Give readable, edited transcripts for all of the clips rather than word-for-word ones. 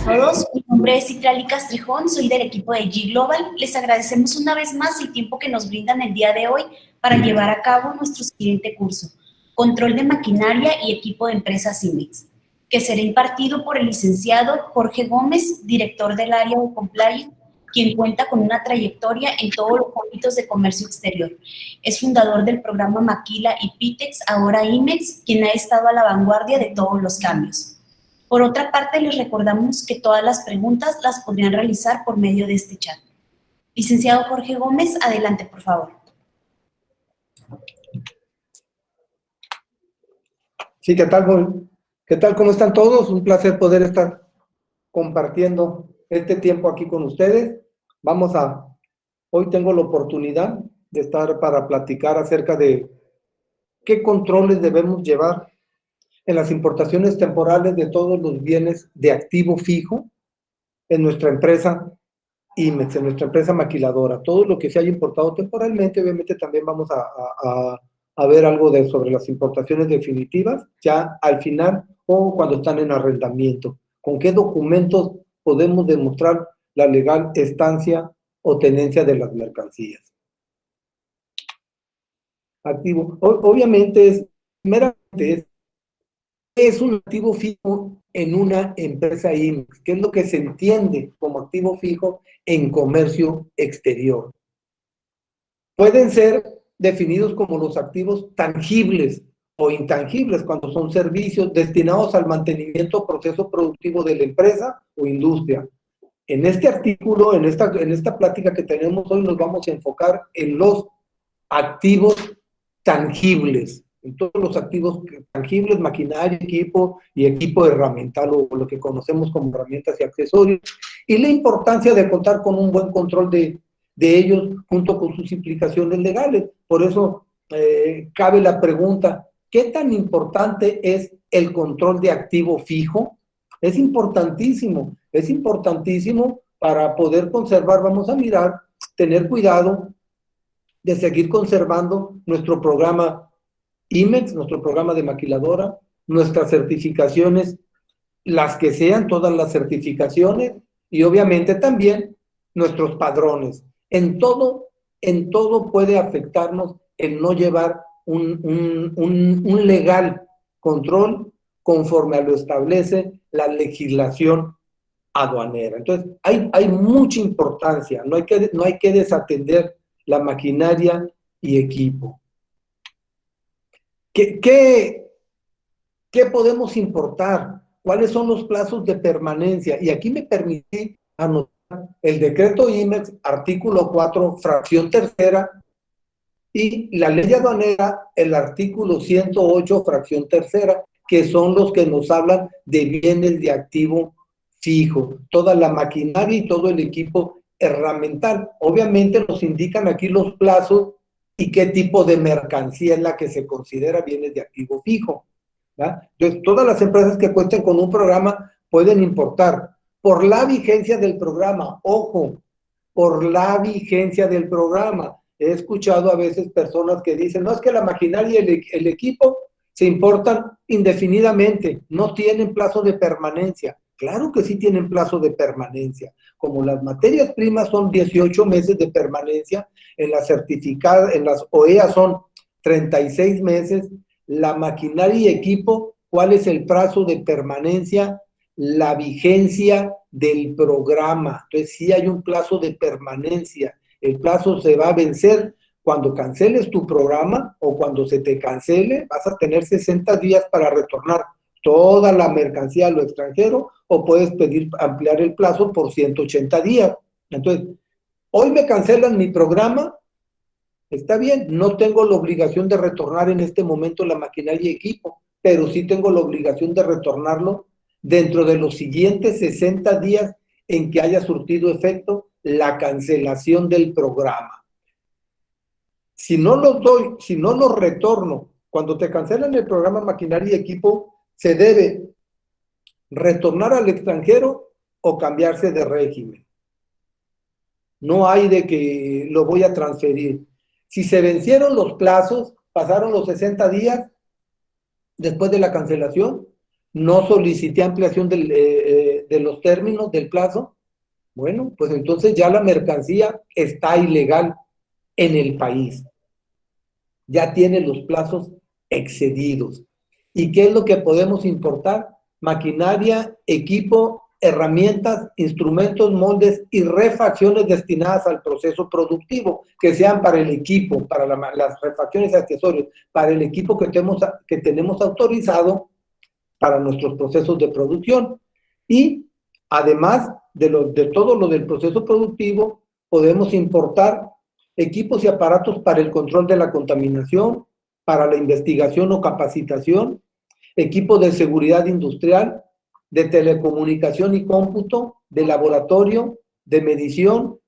Todos, mi nombre es Citlali Castrejón, soy del equipo de G Global. Les agradecemos una vez más el tiempo que nos brindan el día de hoy para llevar a cabo nuestro siguiente curso, Control de Maquinaria y Equipo de Empresas IMEX, que será impartido por el licenciado Jorge Gómez, director del área de Compliance, quien cuenta con una trayectoria en todos los ámbitos de comercio exterior. Es fundador del programa Maquila y Pitex, ahora IMEX, quien ha estado a la vanguardia de todos los cambios. Por otra parte, les recordamos que todas las preguntas las podrían realizar por medio de este chat. Licenciado Jorge Gómez, adelante, por favor. Sí, ¿qué tal? ¿Qué tal? ¿Cómo están todos? Un placer poder estar compartiendo este tiempo aquí con ustedes. Hoy tengo la oportunidad de estar para platicar acerca de qué controles debemos llevar en las importaciones temporales de todos los bienes de activo fijo en nuestra empresa IMEX, en nuestra empresa maquiladora. Todo lo que se haya importado temporalmente, obviamente también vamos a ver algo sobre las importaciones definitivas, ya al final o cuando están en arrendamiento. ¿Con qué documentos podemos demostrar la legal estancia o tenencia de las mercancías? Activo. Obviamente meramente es un activo fijo en una empresa IMEX, que es lo que se entiende como activo fijo en comercio exterior. Pueden ser definidos como los activos tangibles o intangibles cuando son servicios destinados al mantenimiento o proceso productivo de la empresa o industria. En este artículo, en esta plática que tenemos hoy, nos vamos a enfocar en los activos tangibles, en todos los activos tangibles, maquinaria, equipo y equipo herramental, o lo que conocemos como herramientas y accesorios, y la importancia de contar con un buen control de ellos junto con sus implicaciones legales. Por eso cabe la pregunta, ¿qué tan importante es el control de activo fijo? Es importantísimo para poder conservar, vamos a mirar, tener cuidado de seguir conservando nuestro programa IMEX, nuestro programa de maquiladora, nuestras certificaciones, las que sean, todas las certificaciones, y obviamente también nuestros padrones. En todo puede afectarnos el no llevar un legal control conforme a lo establece la legislación aduanera. Entonces, hay mucha importancia, no hay que desatender la maquinaria y equipo. ¿Qué podemos importar? ¿Cuáles son los plazos de permanencia? Y aquí me permití anotar el decreto IMEX, artículo 4, fracción tercera, y la ley aduanera, el artículo 108, fracción tercera, que son los que nos hablan de bienes de activo fijo, toda la maquinaria y todo el equipo herramental. Obviamente nos indican aquí los plazos y qué tipo de mercancía es la que se considera bienes de activo fijo, ¿verdad? Entonces, todas las empresas que cuenten con un programa pueden importar por la vigencia del programa. Ojo, por la vigencia del programa. He escuchado a veces personas que dicen, no, es que la maquinaria y el equipo se importan indefinidamente, no tienen plazo de permanencia. Claro que sí tienen plazo de permanencia. Como las materias primas son 18 meses de permanencia, en las certificadas, en las OEA son 36 meses, la maquinaria y equipo, ¿cuál es el plazo de permanencia? La vigencia del programa. Entonces sí hay un plazo de permanencia. El plazo se va a vencer cuando canceles tu programa o cuando se te cancele, vas a tener 60 días para retornar toda la mercancía a lo extranjero, o puedes pedir ampliar el plazo por 180 días. Entonces, hoy me cancelan mi programa, está bien, no tengo la obligación de retornar en este momento la maquinaria y equipo, pero sí tengo la obligación de retornarlo dentro de los siguientes 60 días en que haya surtido efecto la cancelación del programa. Si no los doy, si no los retorno, cuando te cancelan el programa maquinaria y equipo, se debe retornar al extranjero o cambiarse de régimen. No hay de que lo voy a transferir. Si se vencieron los plazos, pasaron los 60 días después de la cancelación, no solicité ampliación de los términos del plazo, bueno, pues entonces ya la mercancía está ilegal en el país. Ya tiene los plazos excedidos. ¿Y qué es lo que podemos importar? Maquinaria, equipo, herramientas, instrumentos, moldes y refacciones destinadas al proceso productivo, que sean para el equipo, para las refacciones y accesorios, para el equipo que tenemos autorizado para nuestros procesos de producción. Y además de todo lo del proceso productivo, podemos importar equipos y aparatos para el control de la contaminación, para la investigación o capacitación, equipos de seguridad industrial, de telecomunicación y cómputo, de laboratorio, de medición,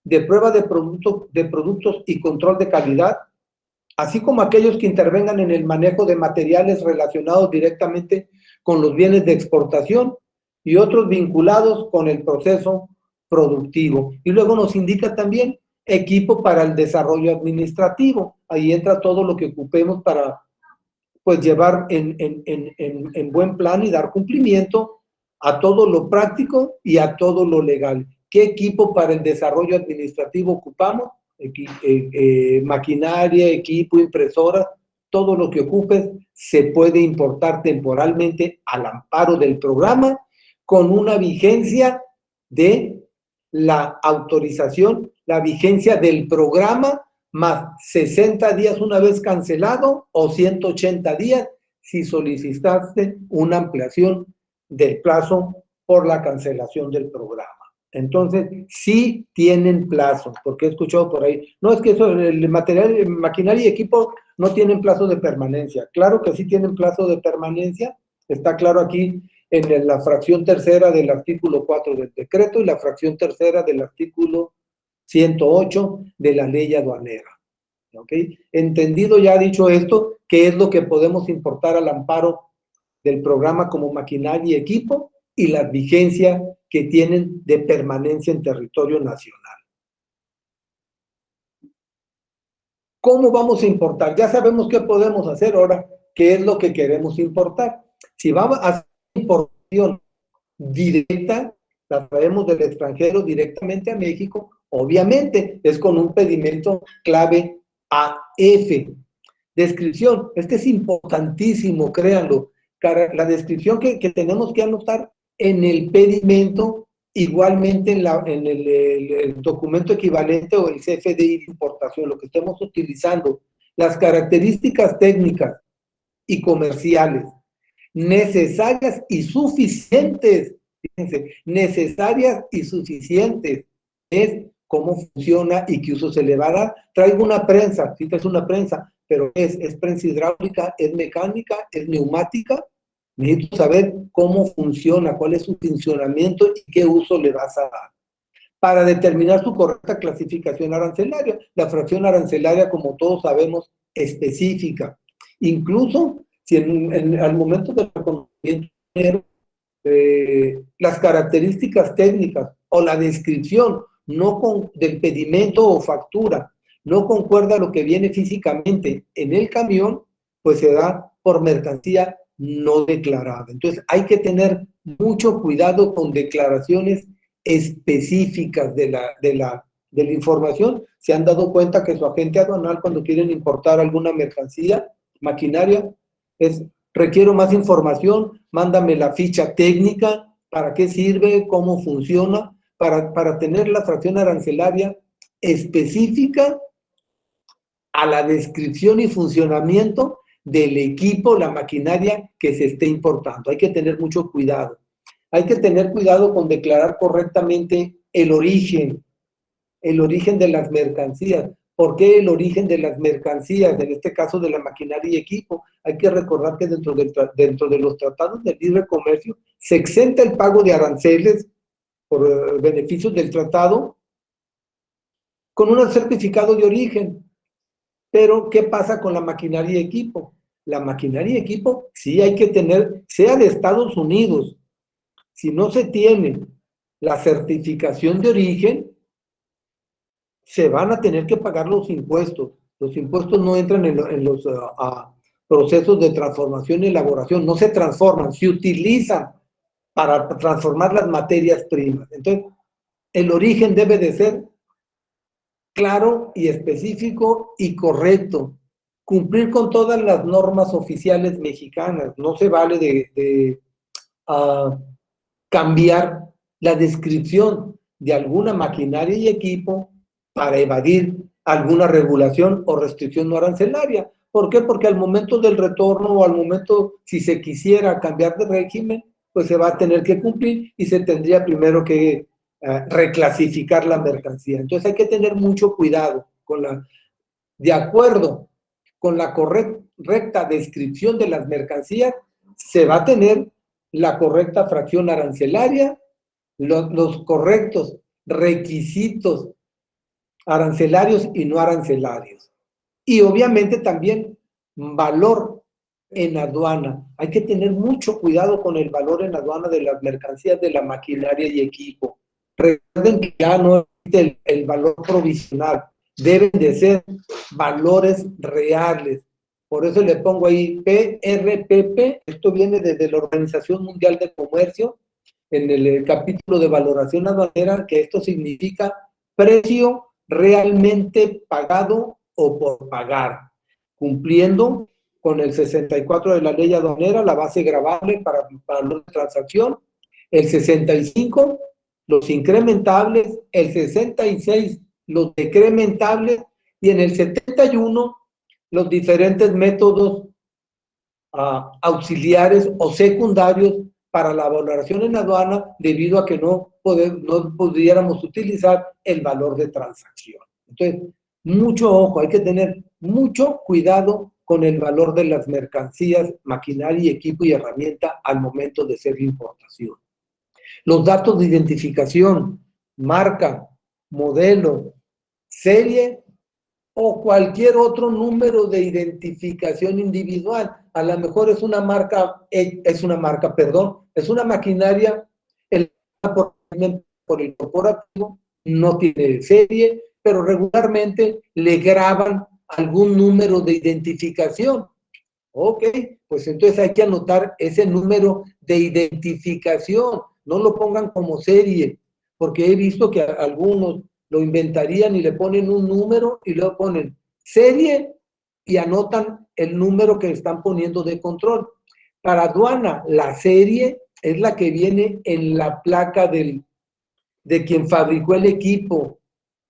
de prueba de productos y control de calidad, así como aquellos que intervengan en el manejo de materiales relacionados directamente con los bienes de exportación y otros vinculados con el proceso productivo. Y luego nos indica también equipo para el desarrollo administrativo. Ahí entra todo lo que ocupemos para pues llevar en buen plan y dar cumplimiento a todo lo práctico y a todo lo legal. ¿Qué equipo para el desarrollo administrativo ocupamos? Maquinaria, equipo, impresora, todo lo que ocupes se puede importar temporalmente al amparo del programa con una vigencia de la autorización, la vigencia del programa más 60 días una vez cancelado o 180 días si solicitaste una ampliación del plazo por la cancelación del programa. Entonces, sí tienen plazo, porque he escuchado por ahí, no es que eso, el material, maquinaria y equipo no tienen plazo de permanencia. Claro que sí tienen plazo de permanencia, está claro aquí en la fracción tercera del artículo 4 del decreto y la fracción tercera del artículo 108 de la ley aduanera. ¿Ok? Entendido ya dicho esto, ¿qué es lo que podemos importar al amparo del programa como maquinaria y equipo y la vigencia que tienen de permanencia en territorio nacional? ¿Cómo vamos a importar? Ya sabemos qué podemos hacer ahora, qué es lo que queremos importar. Si vamos a hacer importación directa, la traemos del extranjero directamente a México, obviamente es con un pedimento clave AF. Descripción, este es importantísimo, créanlo. La descripción que tenemos que anotar en el pedimento, igualmente en el documento equivalente o el CFDI de importación, lo que estemos utilizando, las características técnicas y comerciales necesarias y suficientes, fíjense, necesarias y suficientes, es cómo funciona y qué uso se le va a dar. Traigo una prensa, sí, es una prensa, pero es prensa hidráulica, es mecánica, es neumática. Necesito saber cómo funciona, cuál es su funcionamiento y qué uso le vas a dar. Para determinar su correcta clasificación arancelaria. La fracción arancelaria, como todos sabemos, específica. Incluso si al momento del reconocimiento las características técnicas o la descripción del pedimento o factura no concuerda a lo que viene físicamente en el camión, pues se da por mercancía no declarada. Entonces hay que tener mucho cuidado con declaraciones específicas de la información. Se han dado cuenta que su agente aduanal, cuando quieren importar alguna mercancía, maquinaria, requiero más información, mándame la ficha técnica, para qué sirve, cómo funciona, para tener la fracción arancelaria específica a la descripción y funcionamiento del equipo, la maquinaria que se esté importando. Hay que tener mucho cuidado. Hay que tener cuidado con declarar correctamente el origen de las mercancías. ¿Por qué el origen de las mercancías? En este caso de la maquinaria y equipo. Hay que recordar que dentro de los tratados de libre comercio se exenta el pago de aranceles por beneficios del tratado con un certificado de origen. Pero, ¿qué pasa con la maquinaria y equipo? La maquinaria y equipo sí hay que tener, sea de Estados Unidos, si no se tiene la certificación de origen, se van a tener que pagar los impuestos. Los impuestos no entran en los procesos de transformación y elaboración, no se transforman, se utilizan para transformar las materias primas. Entonces, el origen debe de ser claro y específico y correcto. Cumplir con todas las normas oficiales mexicanas. No se vale de cambiar la descripción de alguna maquinaria y equipo para evadir alguna regulación o restricción no arancelaria. ¿Por qué? Porque al momento del retorno o al momento, si se quisiera cambiar de régimen, pues se va a tener que cumplir y se tendría primero que reclasificar la mercancía. Entonces hay que tener mucho cuidado con de acuerdo con la correcta descripción de las mercancías, se va a tener la correcta fracción arancelaria, los correctos requisitos arancelarios y no arancelarios. Y obviamente también valor en aduana. Hay que tener mucho cuidado con el valor en aduana de las mercancías, de la maquinaria y equipo. Recuerden que ya no existe el valor provisional, deben de ser valores reales. Por eso le pongo ahí PRPP, esto viene desde la Organización Mundial de Comercio, en el capítulo de valoración aduanera, que esto significa precio realmente pagado o por pagar, cumpliendo con el 64 de la ley aduanera, la base gravable para valor de transacción, el 65, los incrementables, el 66, los decrementables, y en el 71, los diferentes métodos auxiliares o secundarios para la valoración en aduana, debido a que no pudiéramos utilizar el valor de transacción. Entonces, mucho ojo, hay que tener mucho cuidado con el valor de las mercancías, maquinaria, equipo y herramienta al momento de hacer importación. Los datos de identificación, marca, modelo, serie o cualquier otro número de identificación individual. A lo mejor es una maquinaria por el corporativo, no tiene serie, pero regularmente le graban algún número de identificación. Ok, pues entonces hay que anotar ese número de identificación, no lo pongan como serie, porque he visto que algunos lo inventarían y le ponen un número y luego ponen serie y anotan el número que están poniendo de control. Para aduana, la serie es la que viene en la placa de quien fabricó el equipo,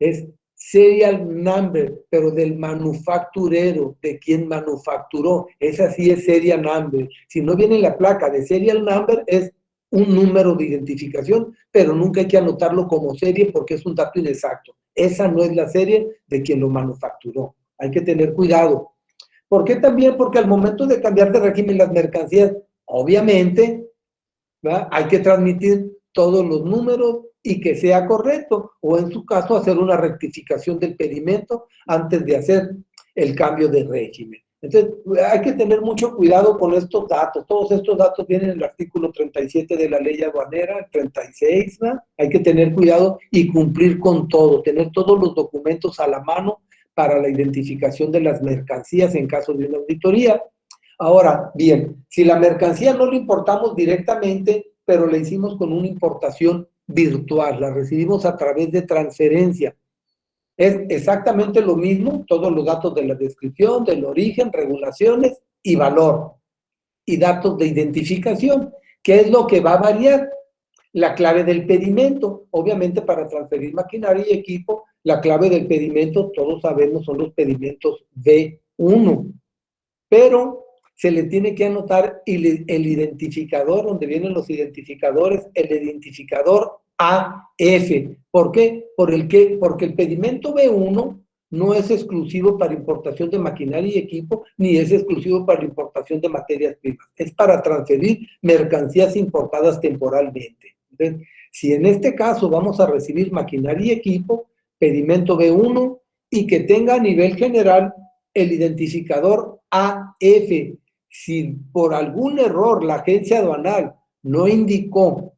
es serial number, pero del manufacturero, de quien manufacturó, esa sí es serial number. Si no viene la placa de serial number, es un número de identificación, pero nunca hay que anotarlo como serie porque es un dato inexacto. Esa no es la serie de quien lo manufacturó. Hay que tener cuidado. ¿Por qué también? Porque al momento de cambiar de régimen las mercancías, obviamente, ¿verdad?, hay que transmitir todos los números y que sea correcto, o en su caso hacer una rectificación del pedimento antes de hacer el cambio de régimen. Entonces, hay que tener mucho cuidado con estos datos. Todos estos datos vienen en el artículo 37 de la ley aduanera, el 36, ¿no? Hay que tener cuidado y cumplir con todo, tener todos los documentos a la mano para la identificación de las mercancías en caso de una auditoría. Ahora, bien, si la mercancía no la importamos directamente, pero la hicimos con una importación virtual, la recibimos a través de transferencia, es exactamente lo mismo, todos los datos de la descripción, del origen, regulaciones y valor, y datos de identificación. ¿Qué es lo que va a variar? La clave del pedimento. Obviamente, para transferir maquinaria y equipo, la clave del pedimento, todos sabemos, son los pedimentos V1, pero se le tiene que anotar el identificador, donde vienen los identificadores, el identificador AF. ¿Por qué? Porque el pedimento B1 no es exclusivo para importación de maquinaria y equipo, ni es exclusivo para importación de materias primas. Es para transferir mercancías importadas temporalmente. Entonces, si en este caso vamos a recibir maquinaria y equipo, pedimento B1, y que tenga a nivel general el identificador AF. Si por algún error la agencia aduanal no indicó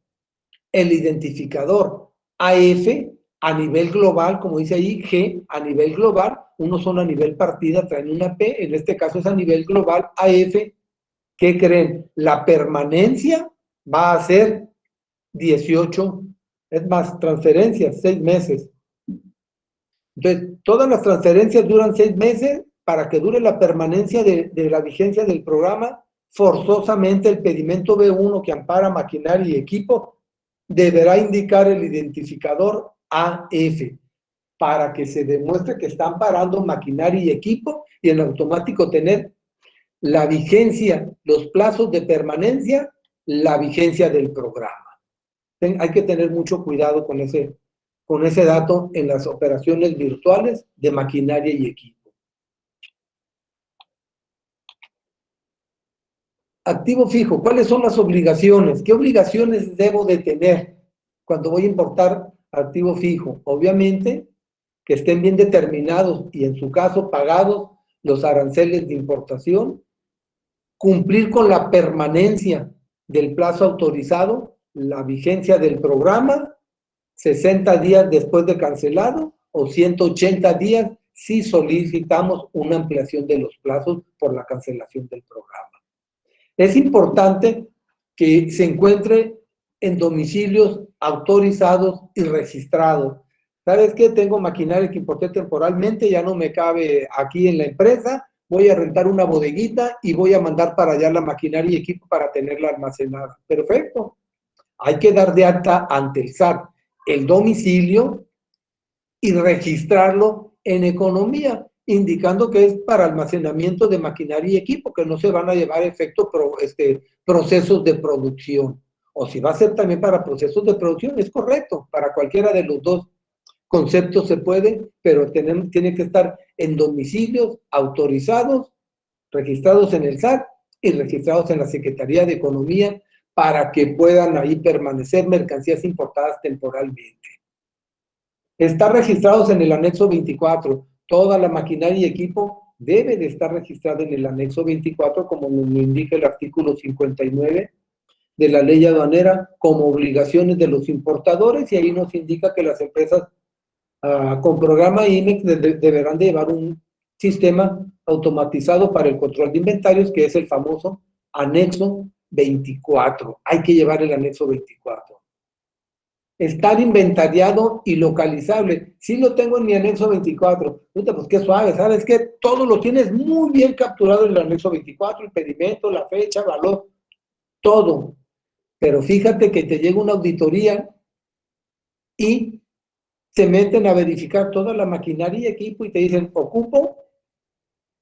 el identificador AF, a nivel global, como dice ahí, G, a nivel global, unos son a nivel partida, traen una P, en este caso es a nivel global, AF, ¿qué creen? La permanencia va a ser 18, es más, transferencias, 6 meses. Entonces, todas las transferencias duran 6 meses. Para que dure la permanencia de la vigencia del programa, forzosamente el pedimento B1 que ampara maquinaria y equipo deberá indicar el identificador AF para que se demuestre que está amparando maquinaria y equipo y en automático tener la vigencia, los plazos de permanencia, la vigencia del programa. Hay que tener mucho cuidado con ese dato en las operaciones virtuales de maquinaria y equipo. Activo fijo, ¿cuáles son las obligaciones? ¿Qué obligaciones debo de tener cuando voy a importar activo fijo? Obviamente, que estén bien determinados y en su caso pagados los aranceles de importación, cumplir con la permanencia del plazo autorizado, la vigencia del programa, 60 días después de cancelado o 180 días si solicitamos una ampliación de los plazos por la cancelación del programa. Es importante que se encuentre en domicilios autorizados y registrados. ¿Sabes qué? Tengo maquinaria que importé temporalmente, ya no me cabe aquí en la empresa, voy a rentar una bodeguita y voy a mandar para allá la maquinaria y equipo para tenerla almacenada. Perfecto. Hay que dar de alta ante el SAT el domicilio y registrarlo en economía, indicando que es para almacenamiento de maquinaria y equipo, que no se van a llevar procesos de producción. O si va a ser también para procesos de producción, es correcto, para cualquiera de los dos conceptos se puede, pero tiene que estar en domicilios autorizados, registrados en el SAT y registrados en la Secretaría de Economía para que puedan ahí permanecer mercancías importadas temporalmente. Están registrados en el anexo 24. Toda la maquinaria y equipo debe de estar registrada en el anexo 24, como nos lo indica el artículo 59 de la ley aduanera, como obligaciones de los importadores, y ahí nos indica que las empresas con programa IMEX deberán de llevar un sistema automatizado para el control de inventarios, que es el famoso anexo 24. Hay que llevar el anexo 24. Estar inventariado y localizable. Sí lo tengo en mi anexo 24. Puta, pues qué suave, ¿sabes qué? Todo lo tienes muy bien capturado en el anexo 24, el pedimento, la fecha, valor, todo. Pero fíjate que te llega una auditoría y se meten a verificar toda la maquinaria y equipo y te dicen, ocupo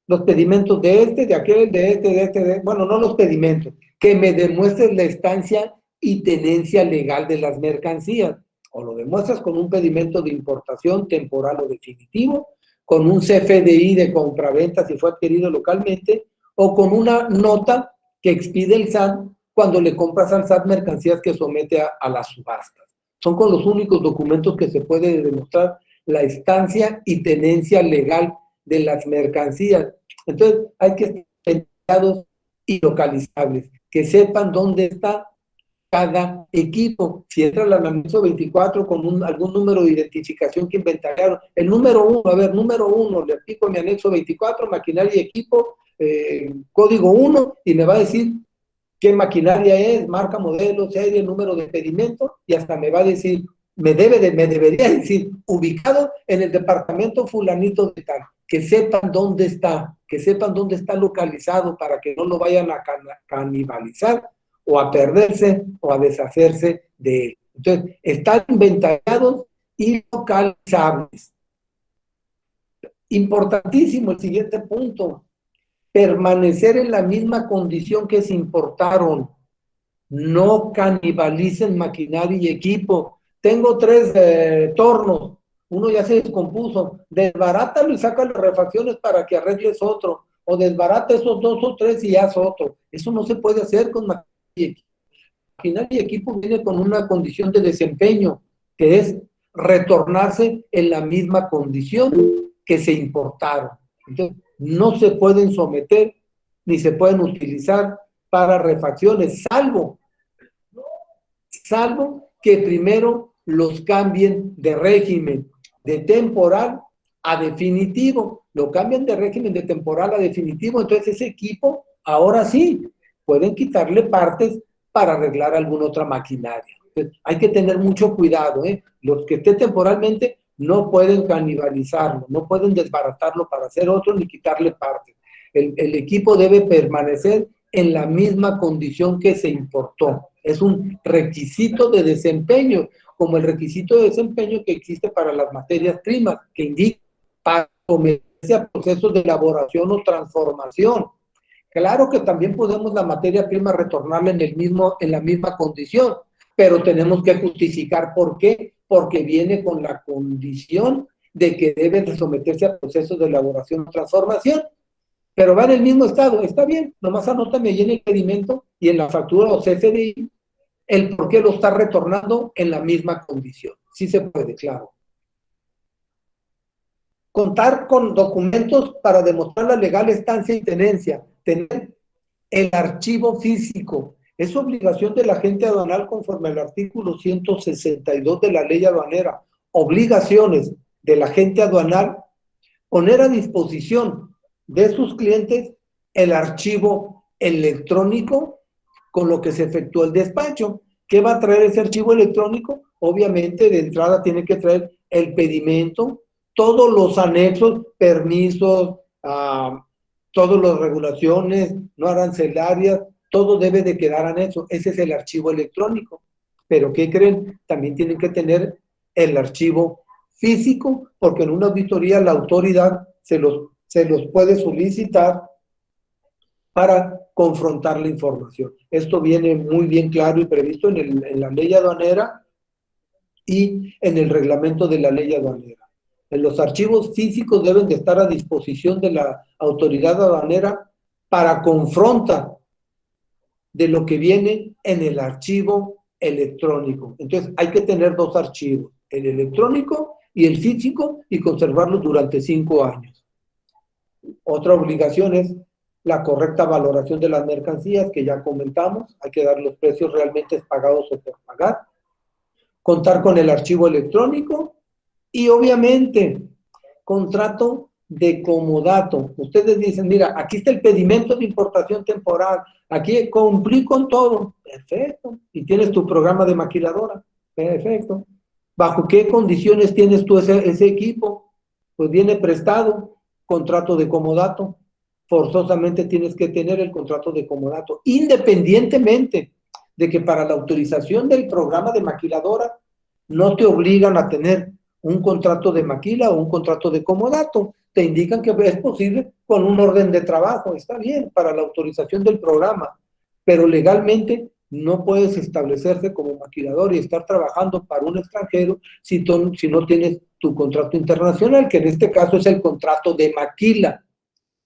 los pedimentos de este, de aquel, de este, bueno, no los pedimentos, que me demuestres la estancia y tenencia legal de las mercancías. O lo demuestras con un pedimento de importación temporal o definitivo, con un CFDI de compraventa si fue adquirido localmente, o con una nota que expide el SAT cuando le compras al SAT mercancías que somete a las subastas. Son con los únicos documentos que se puede demostrar la estancia y tenencia legal de las mercancías. Entonces, hay que estar pensados y localizables, que sepan dónde está cada equipo. Si entra al anexo 24 con algún número de identificación que inventariaron, el número 1, a ver, número 1, le aplico mi anexo 24, maquinaria y equipo, código 1, y me va a decir qué maquinaria es, marca, modelo, serie, número de pedimento, y hasta me va a decir, me debería decir, ubicado en el departamento fulanito de tal, que sepan dónde está localizado para que no lo vayan a canibalizar o a perderse o a deshacerse de él. Entonces, están inventariados y localizables. Importantísimo el siguiente punto, permanecer en la misma condición que se importaron. No canibalicen maquinaria y equipo. Tengo 3 tornos, uno ya se descompuso, desbarátalo y saca las refacciones para que arregles otro, o desbarata esos 2 o 3 y haz otro. Eso no se puede hacer con maquinaria y equipo. Maquinaria y equipo viene con una condición de desempeño, que es retornarse en la misma condición que se importaron. Entonces, no se pueden someter ni se pueden utilizar para refacciones, salvo que primero los cambien de régimen de temporal a definitivo. Lo cambian de régimen de temporal a definitivo, entonces ese equipo, ahora sí, pueden quitarle partes para arreglar alguna otra maquinaria. Entonces, hay que tener mucho cuidado, ¿eh? Los que estén temporalmente no pueden canibalizarlo, no pueden desbaratarlo para hacer otro ni quitarle partes. El equipo debe permanecer en la misma condición que se importó. Es un requisito de desempeño, como el requisito de desempeño que existe para las materias primas, que indica para someterse a procesos de elaboración o transformación. Claro que también podemos la materia prima retornarla en la misma condición, pero tenemos que justificar por qué, porque viene con la condición de que debe de someterse a procesos de elaboración o transformación, pero va en el mismo estado, está bien, nomás anótame ahí en el pedimento y en la factura o CFDI el por qué lo está retornando en la misma condición. Sí se puede, claro. Contar con documentos para demostrar la legal estancia y tenencia. Tener el archivo físico. Es obligación del agente aduanal conforme al artículo 162 de la ley aduanera. Obligaciones del agente aduanal poner a disposición de sus clientes el archivo electrónico con lo que se efectuó el despacho. ¿Qué va a traer ese archivo electrónico? Obviamente, de entrada tiene que traer el pedimento, todos los anexos, permisos, todas las regulaciones no arancelarias, todo debe de quedar anexo. Ese es el archivo electrónico. Pero ¿qué creen? También tienen que tener el archivo físico, porque en una auditoría la autoridad se los puede solicitar para confrontar la información. Esto viene muy bien claro y previsto en la ley aduanera y en el reglamento de la ley aduanera. Los archivos físicos deben de estar a disposición de la autoridad aduanera para confronta de lo que viene en el archivo electrónico. Entonces, hay que tener dos archivos, el electrónico y el físico, y conservarlos durante 5 años. Otra obligación es la correcta valoración de las mercancías, que ya comentamos, hay que dar los precios realmente pagados o por pagar, contar con el archivo electrónico y obviamente contrato de comodato. Ustedes dicen, mira, aquí está el pedimento de importación temporal, aquí cumplí con todo, perfecto, y tienes tu programa de maquiladora, perfecto. ¿Bajo qué condiciones tienes tú ese equipo? Pues viene prestado, contrato de comodato. Forzosamente tienes que tener el contrato de comodato, independientemente de que para la autorización del programa de maquiladora no te obligan a tener un contrato de maquila o un contrato de comodato. Te indican que es posible con un orden de trabajo, está bien, para la autorización del programa, pero legalmente no puedes establecerse como maquilador y estar trabajando para un extranjero si no tienes tu contrato internacional, que en este caso es el contrato de maquila.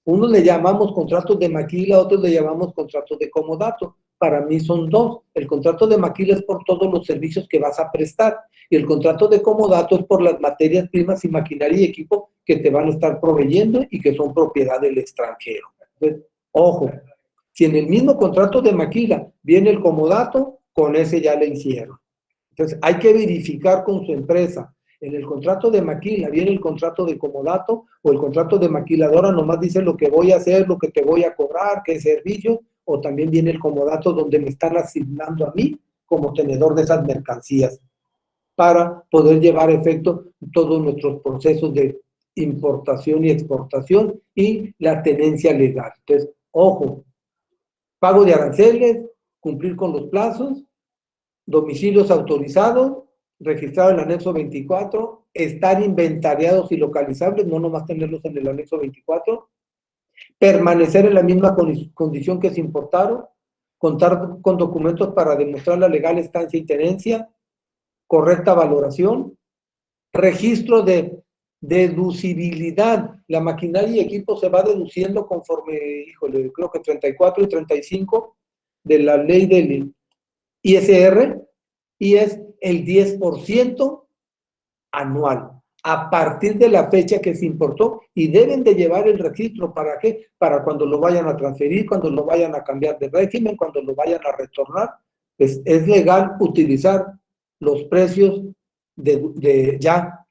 Unos le llamamos contratos de maquila, otros le llamamos contratos de comodato. Para mí son dos. El contrato de maquila es por todos los servicios que vas a prestar y el contrato de comodato es por las materias primas y maquinaria y equipo que te van a estar proveyendo y que son propiedad del extranjero. Entonces, ojo, si en el mismo contrato de maquila viene el comodato, con ese ya le hicieron. Entonces, hay que verificar con su empresa. En el contrato de maquila viene el contrato de comodato o el contrato de maquiladora nomás dice lo que voy a hacer, lo que te voy a cobrar, qué servicio, o también viene el comodato donde me están asignando a mí como tenedor de esas mercancías para poder llevar a efecto todos nuestros procesos de importación y exportación y la tenencia legal. Entonces, ojo, pago de aranceles, cumplir con los plazos, domicilios autorizados, registrado en el anexo 24, estar inventariados y localizables, no nomás tenerlos en el anexo 24, permanecer en la misma condición que se importaron, contar con documentos para demostrar la legal estancia y tenencia, correcta valoración, registro de deducibilidad. La maquinaria y equipo se va deduciendo conforme, híjole, creo que 34 y 35 de la ley del ISR, y es el 10% anual, a partir de la fecha que se importó, y deben de llevar el registro, ¿para qué? Para cuando lo vayan a transferir, cuando lo vayan a cambiar de régimen, cuando lo vayan a retornar, pues es legal utilizar los precios ya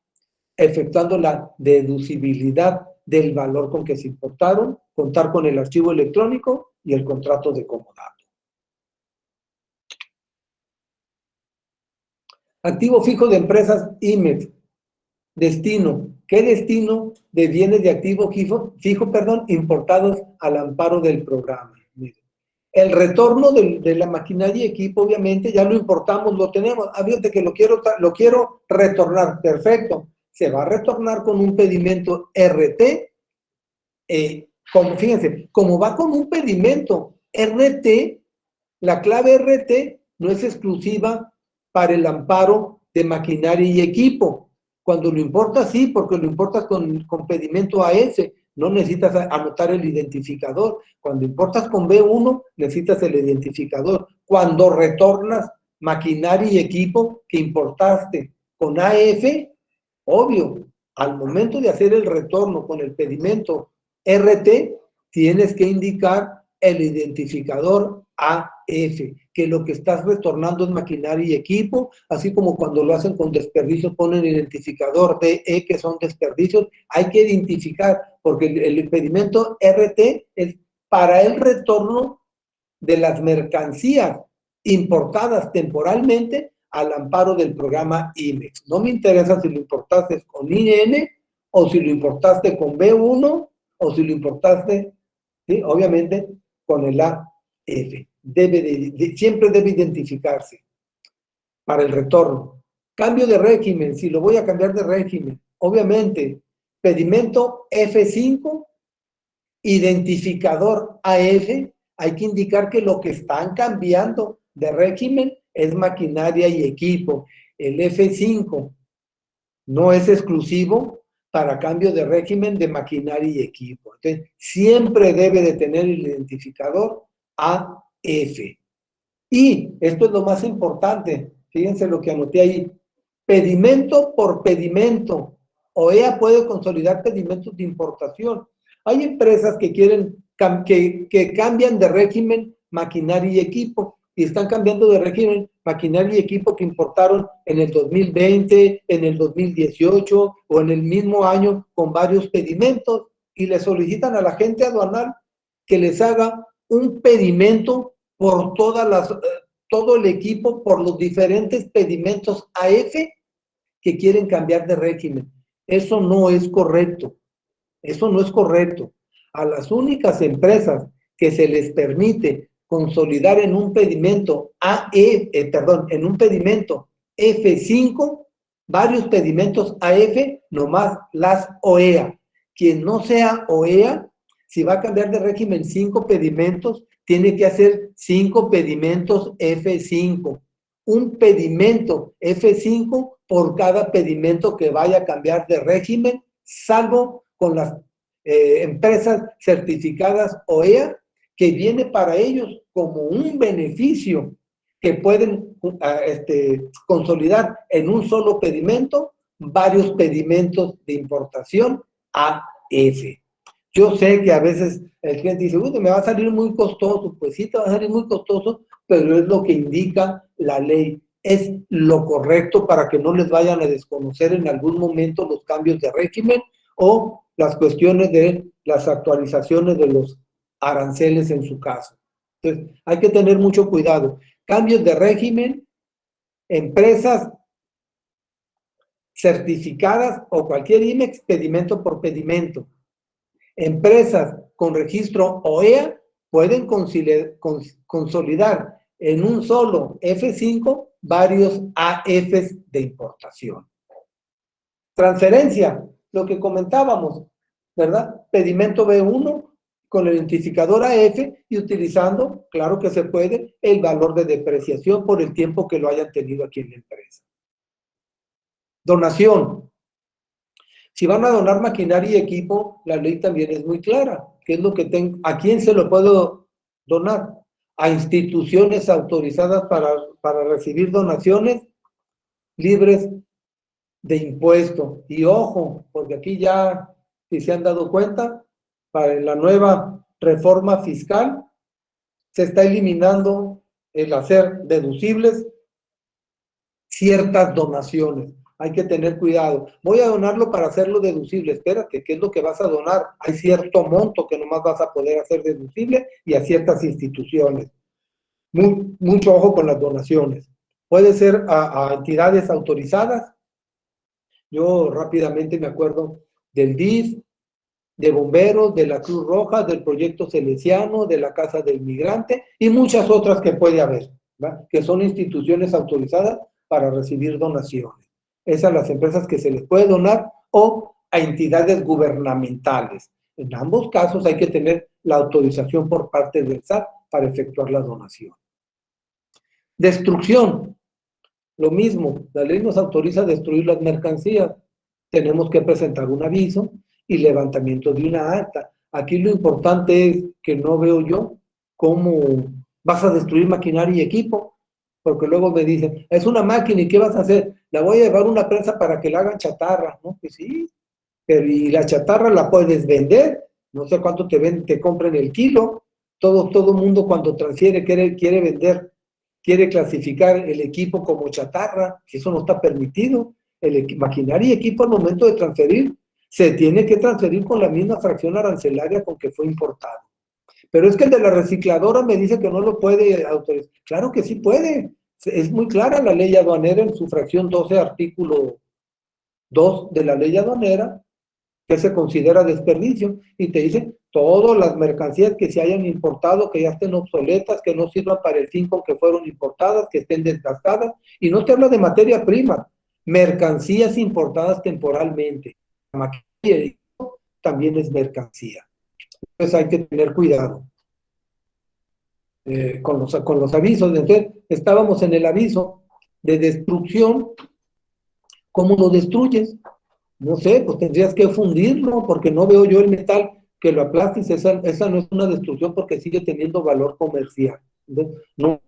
efectuando la deducibilidad del valor con que se importaron, contar con el archivo electrónico y el contrato de comodato. Activo fijo de empresas IMEX. Destino. ¿Qué destino de bienes de activo fijo, importados al amparo del programa? El retorno de la maquinaria y equipo, obviamente, ya lo importamos, lo tenemos. Fíjate que lo quiero retornar. Perfecto. Se va a retornar con un pedimento RT. Fíjense, como va con un pedimento RT, la clave RT no es exclusiva para el amparo de maquinaria y equipo. Cuando lo importas, sí, porque lo importas con pedimento AS, no necesitas anotar el identificador. Cuando importas con B1, necesitas el identificador. Cuando retornas maquinaria y equipo que importaste con AF, obvio, al momento de hacer el retorno con el pedimento RT, tienes que indicar el identificador AF, que lo que estás retornando es maquinaria y equipo, así como cuando lo hacen con desperdicios ponen identificador DE, que son desperdicios. Hay que identificar, porque el pedimento RT es para el retorno de las mercancías importadas temporalmente al amparo del programa IMEX. No me interesa si lo importaste con IN o si lo importaste con B1 o si lo importaste, ¿sí?, obviamente, con el AF. Siempre debe identificarse para el retorno. Cambio de régimen, si lo voy a cambiar de régimen, obviamente, pedimento F5, identificador AF, hay que indicar que lo que están cambiando de régimen es maquinaria y equipo. El F5 no es exclusivo para cambio de régimen de maquinaria y equipo. Entonces, siempre debe de tener el identificador AF. Y esto es lo más importante, fíjense lo que anoté ahí. Pedimento por pedimento. OEA puede consolidar pedimentos de importación. Hay empresas que quieren que cambian de régimen maquinaria y equipo, y están cambiando de régimen maquinaria y equipo que importaron en el 2020, en el 2018 o en el mismo año con varios pedimentos, y le solicitan a la gente aduanal que les haga un pedimento por todo el equipo, por los diferentes pedimentos AF que quieren cambiar de régimen. Eso no es correcto. Eso no es correcto. A las únicas empresas que se les permite consolidar en un pedimento en un pedimento F5, varios pedimentos AF, nomás las OEA. Quien no sea OEA, si va a cambiar de régimen 5 pedimentos, tiene que hacer 5 pedimentos F5. Un pedimento F5 por cada pedimento que vaya a cambiar de régimen, salvo con las empresas certificadas OEA, que viene para ellos como un beneficio que pueden consolidar en un solo pedimento varios pedimentos de importación AF. Yo sé que a veces el cliente dice, uy, me va a salir muy costoso. Pues sí, te va a salir muy costoso, pero es lo que indica la ley. Es lo correcto para que no les vayan a desconocer en algún momento los cambios de régimen o las cuestiones de las actualizaciones de los aranceles en su caso. Entonces, hay que tener mucho cuidado. Cambios de régimen, empresas certificadas o cualquier IMEX, pedimento por pedimento. Empresas con registro OEA pueden consolidar en un solo F5 varios AFs de importación. Transferencia, lo que comentábamos, ¿verdad? Pedimento B1 con el identificador AF y utilizando, claro que se puede, el valor de depreciación por el tiempo que lo hayan tenido aquí en la empresa. Donación. Si van a donar maquinaria y equipo, la ley también es muy clara. ¿Qué es lo que tengo? ¿A quién se lo puedo donar? A instituciones autorizadas para recibir donaciones libres de impuesto. Y ojo, porque aquí ya, si se han dado cuenta, para la nueva reforma fiscal, se está eliminando el hacer deducibles ciertas donaciones. hay que tener cuidado. Voy a donarlo para hacerlo deducible. Espérate, ¿qué es lo que vas a donar? Hay cierto monto que nomás vas a poder hacer deducible y a ciertas instituciones. Mucho ojo con las donaciones. Puede ser a entidades autorizadas. Yo rápidamente me acuerdo del DIF, de bomberos, de la Cruz Roja, del Proyecto Salesiano, de la Casa del Migrante y muchas otras que puede haber, ¿verdad? Que son instituciones autorizadas para recibir donaciones. Esas las empresas que se les puede donar o a entidades gubernamentales. En ambos casos hay que tener la autorización por parte del SAT para efectuar la donación. Destrucción. Lo mismo, la ley nos autoriza a destruir las mercancías. Tenemos que presentar un aviso y levantamiento de una acta. Aquí lo importante es que no veo yo cómo vas a destruir maquinaria y equipo, porque luego me dicen, es una máquina, ¿y qué vas a hacer? La voy a llevar a una prensa para que la hagan chatarra, ¿no? Pues sí, pero y la chatarra la puedes vender, no sé cuánto te compren el kilo. Todo mundo cuando transfiere quiere vender, quiere clasificar el equipo como chatarra, eso no está permitido. Maquinaria y equipo al momento de transferir se tiene que transferir con la misma fracción arancelaria con que fue importado. Pero es que el de la recicladora me dice que no lo puede autorizar. Claro que sí puede. Es muy clara la ley aduanera en su fracción 12, artículo 2 de la ley aduanera, que se considera desperdicio, y te dice todas las mercancías que se hayan importado, que ya estén obsoletas, que no sirvan para el fin con que fueron importadas, que estén desgastadas, y no te habla de materia prima, mercancías importadas temporalmente. La maquinaria también es mercancía. Entonces hay que tener cuidado con los avisos. Entonces estábamos en el aviso de destrucción. ¿Cómo lo destruyes? No sé, pues tendrías que fundirlo, porque no veo yo el metal que lo aplastes. Esa no es una destrucción porque sigue teniendo valor comercial. Entonces, no.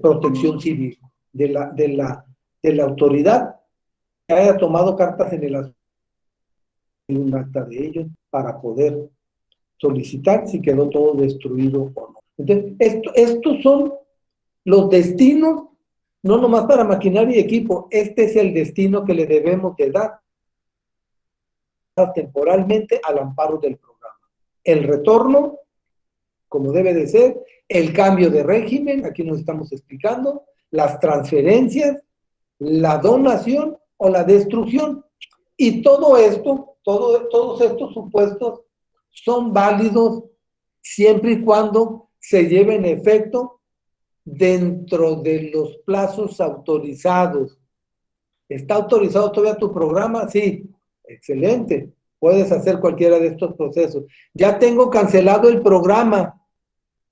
Protección civil de la autoridad que haya tomado cartas en el asunto y un acta de ellos para poder solicitar si quedó todo destruido o no. Entonces, estos son los destinos, no nomás para maquinaria y equipo. Este es el destino que le debemos de dar temporalmente al amparo del programa. El retorno, como debe de ser, el cambio de régimen, aquí nos estamos explicando, las transferencias, la donación o la destrucción. Y todo esto, todos estos supuestos son válidos siempre y cuando se lleven a efecto dentro de los plazos autorizados. ¿Está autorizado todavía tu programa? Sí, excelente. Puedes hacer cualquiera de estos procesos. Ya tengo cancelado el programa.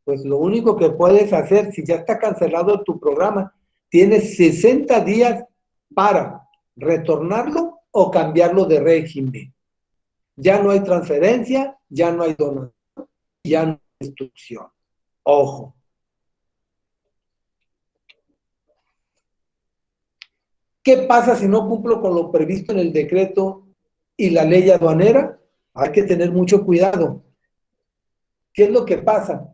Pues lo único que puedes hacer, si ya está cancelado tu programa, tienes 60 días para retornarlo o cambiarlo de régimen. Ya no hay transferencia, ya no hay donación, ya no hay instrucción. Ojo. ¿Qué pasa si no cumplo con lo previsto en el decreto y la ley aduanera? Hay que tener mucho cuidado. ¿Qué es lo que pasa?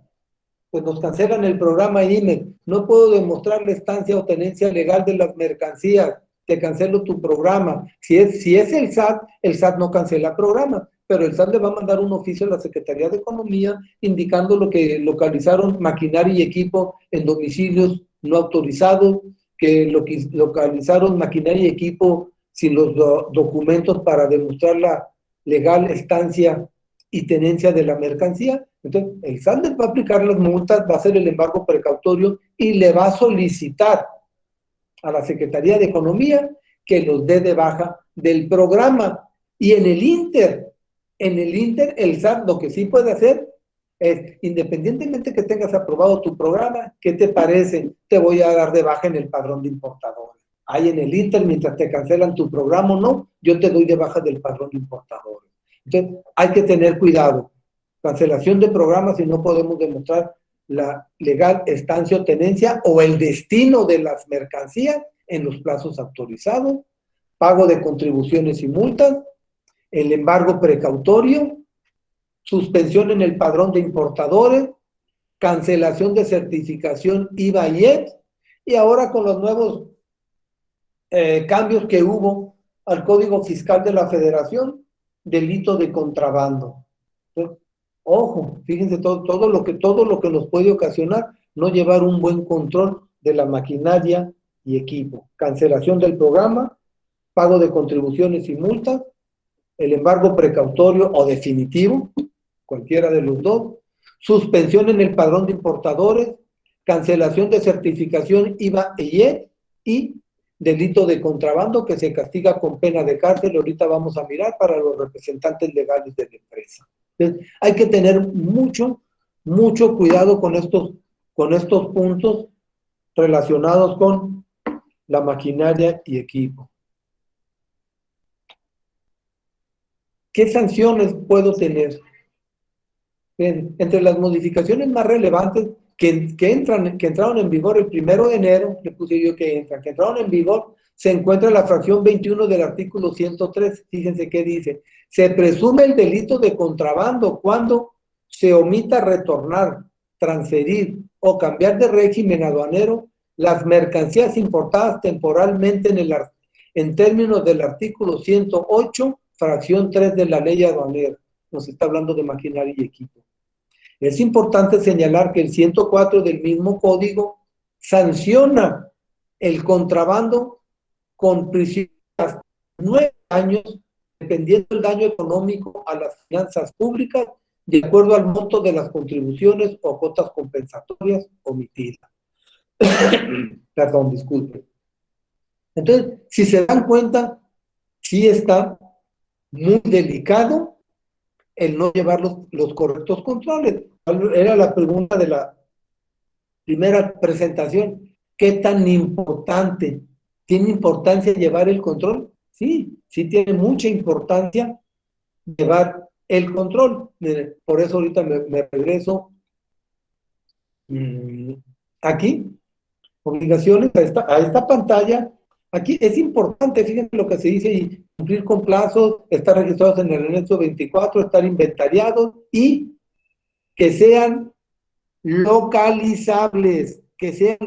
Pues nos cancelan el programa IMEX. No puedo demostrar la estancia o tenencia legal de las mercancías. Te cancelo tu programa. Si es el SAT no cancela programa, pero el SAT le va a mandar un oficio a la Secretaría de Economía indicando lo que localizaron maquinaria y equipo en domicilios no autorizados, que localizaron maquinaria y equipo sin los documentos para demostrar la legal estancia y tenencia de la mercancía. Entonces, el SAT va a aplicar las multas, va a hacer el embargo precautorio y le va a solicitar a la Secretaría de Economía que los dé de baja del programa. Y en el Inter, el SAT lo que sí puede hacer es, independientemente que tengas aprobado tu programa, ¿qué te parece? Te voy a dar de baja en el padrón de importadores. Ahí en el Inter, mientras te cancelan tu programa o no, yo te doy de baja del padrón de importadores. Entonces, hay que tener cuidado. Cancelación de programas si no podemos demostrar la legal estancia o tenencia o el destino de las mercancías en los plazos autorizados, pago de contribuciones y multas, el embargo precautorio, suspensión en el padrón de importadores, cancelación de certificación IVA y ET, y ahora con los nuevos cambios que hubo al Código Fiscal de la Federación, delito de contrabando. Entonces, ojo, fíjense todo lo que nos puede ocasionar no llevar un buen control de la maquinaria y equipo. Cancelación del programa, pago de contribuciones y multas, el embargo precautorio o definitivo, cualquiera de los dos, suspensión en el padrón de importadores, cancelación de certificación IVA y ET y delito de contrabando que se castiga con pena de cárcel. Ahorita vamos a mirar para los representantes legales de la empresa. Entonces, hay que tener mucho cuidado con estos puntos relacionados con la maquinaria y equipo. ¿Qué sanciones puedo tener? Bien, entre las modificaciones más relevantes que entraron en vigor el 1 de enero, le puse yo que entraron en vigor, se encuentra la fracción 21 del artículo 103. Fíjense qué dice: se presume el delito de contrabando cuando se omita retornar, transferir o cambiar de régimen aduanero las mercancías importadas temporalmente en términos del artículo 108, fracción 3 de la ley aduanera. Nos está hablando de maquinaria y equipo. Es importante señalar que el 104 del mismo código sanciona el contrabando con prisión hasta 9 años, dependiendo del daño económico a las finanzas públicas, de acuerdo al monto de las contribuciones o cuotas compensatorias omitidas. Perdón, disculpe. Entonces, si se dan cuenta, sí está muy delicado el no llevar los correctos controles. Era la pregunta de la primera presentación. ¿Qué tan importante tiene importancia llevar el control? Sí tiene mucha importancia llevar el control. Por eso ahorita me regreso aquí, obligaciones, a esta pantalla. Aquí es importante, fíjense lo que se dice, y cumplir con plazos, estar registrados en el anexo 24, estar inventariados y que sean localizables, ese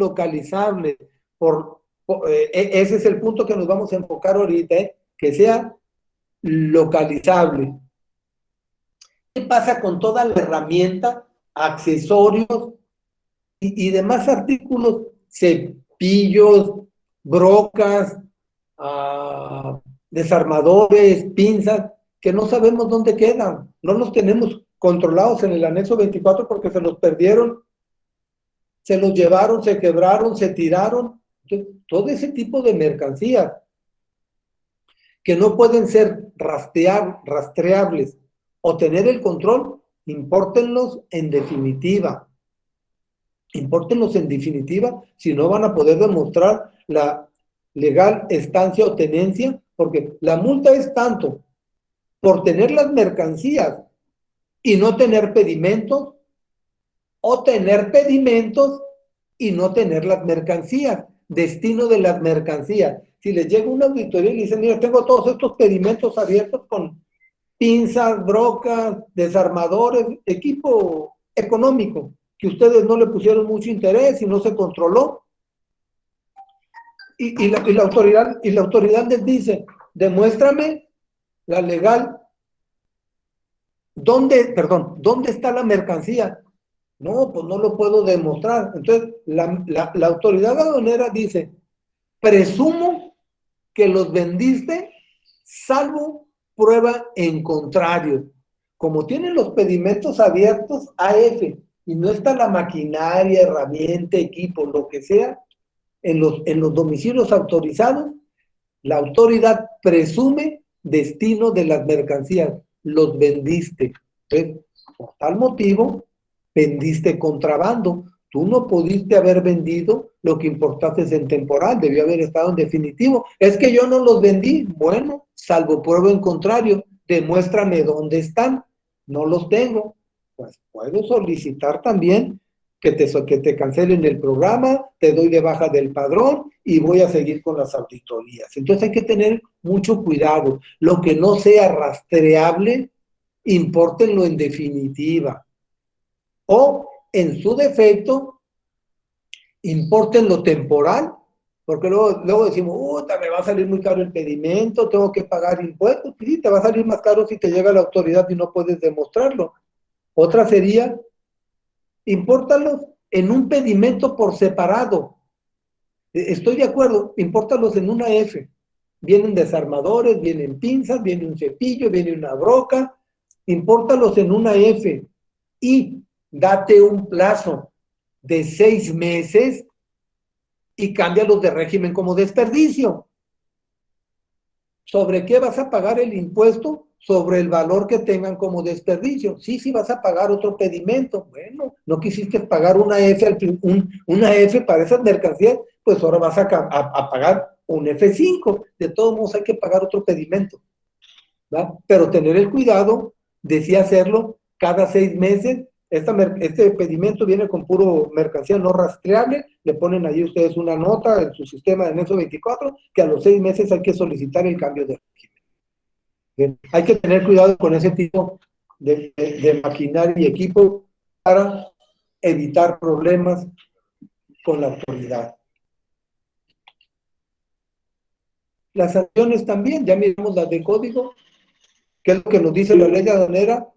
es el punto que nos vamos a enfocar ahorita, que sea localizable. ¿Qué pasa con toda la herramienta, accesorios y demás artículos? Cepillos, brocas, desarmadores, pinzas, que no sabemos dónde quedan, no los tenemos controlados en el anexo 24 porque se los perdieron, se los llevaron, se quebraron, se tiraron. Entonces, todo ese tipo de mercancías que no pueden ser rastreables o tener el control, impórtenlos en definitiva. Impórtenlos en definitiva, si no van a poder demostrar la legal estancia o tenencia, porque la multa es tanto por tener las mercancías y no tener pedimentos, o tener pedimentos y no tener las mercancías, destino de las mercancías. Si les llega una auditoría y le dicen, mira, tengo todos estos pedimentos abiertos con pinzas, brocas, desarmadores, equipo económico, que ustedes no le pusieron mucho interés y no se controló, y la autoridad les dice, demuéstrame la legal, ¿dónde está la mercancía? No, pues no lo puedo demostrar. Entonces, la autoridad aduanera dice, presumo que los vendiste, salvo prueba en contrario. Como tienen los pedimentos abiertos AF y no está la maquinaria, herramienta, equipo, lo que sea, en los domicilios autorizados, la autoridad presume destino de las mercancías. Los vendiste. Entonces, por tal motivo, vendiste contrabando. Tú no pudiste haber vendido lo que importaste en temporal, debió haber estado en definitivo. Es que yo no los vendí. Bueno, salvo prueba en contrario, demuéstrame dónde están. No los tengo. Pues puedo solicitar también que te cancelen el programa, te doy de baja del padrón y voy a seguir con las auditorías. Entonces hay que tener mucho cuidado. Lo que no sea rastreable, impórtenlo en definitiva. O, en su defecto, importen lo temporal, porque luego decimos, me va a salir muy caro el pedimento, tengo que pagar impuestos. Sí, te va a salir más caro si te llega la autoridad y no puedes demostrarlo. Otra sería, impórtalos en un pedimento por separado. Estoy de acuerdo, impórtalos en una F. Vienen desarmadores, vienen pinzas, viene un cepillo, viene una broca. Impórtalos en una F y date un plazo de 6 meses y cámbialos de régimen como desperdicio. ¿Sobre qué vas a pagar el impuesto? Sobre el valor que tengan como desperdicio. Sí, vas a pagar otro pedimento. Bueno, no quisiste pagar una F para esas mercancías, pues ahora vas a pagar un F5. De todos modos hay que pagar otro pedimento, ¿verdad? Pero tener el cuidado de sí hacerlo cada 6 meses. Este pedimento viene con puro mercancía no rastreable, le ponen ahí ustedes una nota en su sistema de anexo 24, que a los 6 meses hay que solicitar el cambio de régimen. Bien, hay que tener cuidado con ese tipo de maquinaria y equipo para evitar problemas con la autoridad. Las sanciones también, ya miramos las de código, que es lo que nos dice la ley aduanera,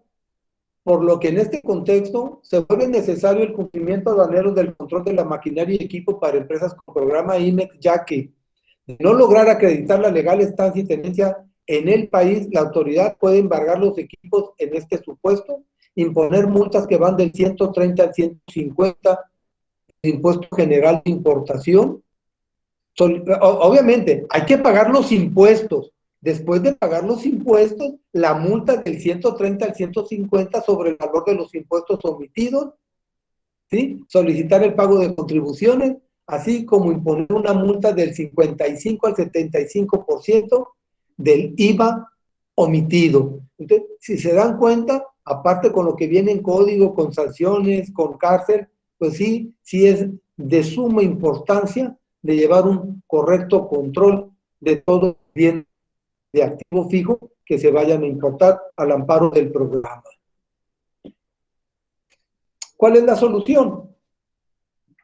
por lo que en este contexto se vuelve necesario el cumplimiento aduanero del control de la maquinaria y equipo para empresas con programa IMEX, ya que de no lograr acreditar la legal estancia y tenencia en el país, la autoridad puede embargar los equipos en este supuesto, imponer multas que van del 130 al 150 de impuesto general de importación. Obviamente, hay que pagar los impuestos. Después de pagar los impuestos, la multa del 130 al 150 sobre el valor de los impuestos omitidos, ¿sí? Solicitar el pago de contribuciones, así como imponer una multa del 55 al 75% del IVA omitido. Entonces, si se dan cuenta, aparte con lo que viene en código, con sanciones, con cárcel, pues sí es de suma importancia de llevar un correcto control de todo bien de activo fijo que se vayan a importar al amparo del programa. ¿Cuál es la solución?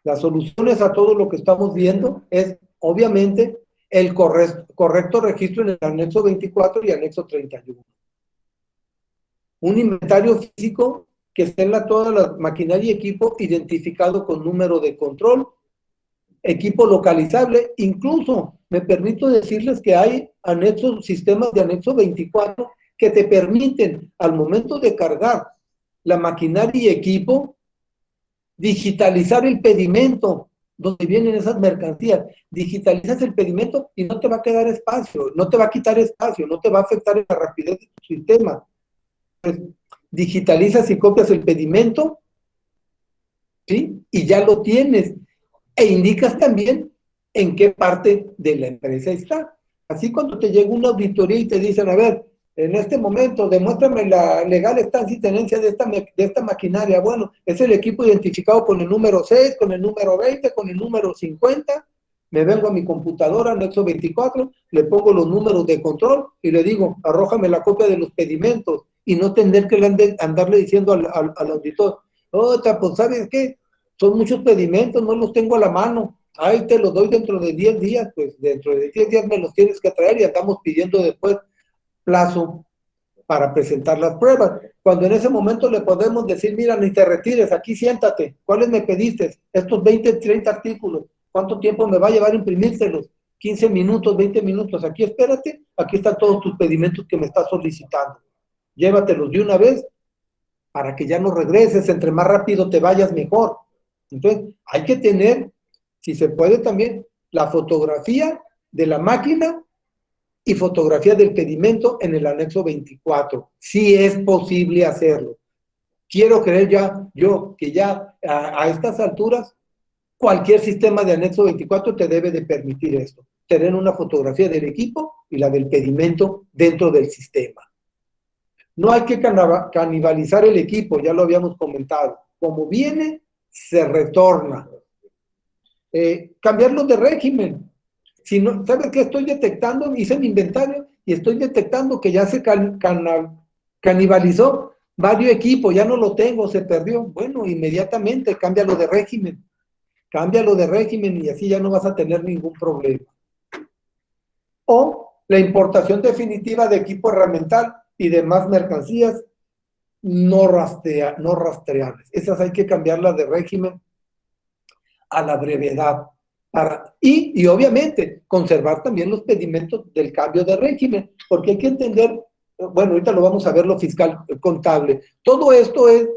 La solución es a todo lo que estamos viendo, es obviamente el correcto registro en el anexo 24 y anexo 31. Un inventario físico que esté en toda la maquinaria y equipo identificado con número de control, equipo localizable. Incluso me permito decirles que hay sistemas de anexo 24 que te permiten al momento de cargar la maquinaria y equipo digitalizar el pedimento donde vienen esas mercancías. Digitalizas el pedimento y no te va a quedar espacio, no te va a quitar espacio, no te va a afectar en la rapidez de tu sistema. Pues, digitalizas y copias el pedimento, ¿sí? Y ya lo tienes. E indicas también en qué parte de la empresa está. Así cuando te llega una auditoría y te dicen, a ver, en este momento, demuéstrame la legal estancia y tenencia de esta maquinaria. Bueno, es el equipo identificado con el número 6, con el número 20, con el número 50. Me vengo a mi computadora, anexo 24, le pongo los números de control y le digo, arrójame la copia de los pedimentos y no tener que andarle diciendo al auditor, pues ¿sabes qué? Son muchos pedimentos, no los tengo a la mano. Ahí te los doy dentro de 10 días, pues dentro de 10 días me los tienes que traer y andamos pidiendo después plazo para presentar las pruebas. Cuando en ese momento le podemos decir, mira, ni te retires, aquí siéntate, ¿cuáles me pediste? Estos 20, 30 artículos, ¿cuánto tiempo me va a llevar imprimírselos? 15 minutos, 20 minutos, aquí espérate, aquí están todos tus pedimentos que me estás solicitando. Llévatelos de una vez para que ya no regreses, entre más rápido te vayas mejor. Entonces, hay que tener, si se puede también, la fotografía de la máquina y fotografía del pedimento en el anexo 24. Sí es posible hacerlo. Quiero creer yo que ya a estas alturas, cualquier sistema de anexo 24 te debe de permitir esto, tener una fotografía del equipo y la del pedimento dentro del sistema. No hay que canibalizar el equipo, ya lo habíamos comentado. Como viene, se retorna. Cambiarlo de régimen. Si no, ¿sabes qué estoy detectando? Hice mi inventario y estoy detectando que ya se canibalizó varios equipos, ya no lo tengo, se perdió. Bueno, inmediatamente cámbialo de régimen. Cámbialo de régimen y así ya no vas a tener ningún problema. O la importación definitiva de equipo herramental y demás mercancías no rastreables. Esas hay que cambiarlas de régimen a la brevedad. Y obviamente conservar también los pedimentos del cambio de régimen, porque hay que entender, bueno, ahorita lo vamos a ver lo fiscal contable. Todo esto es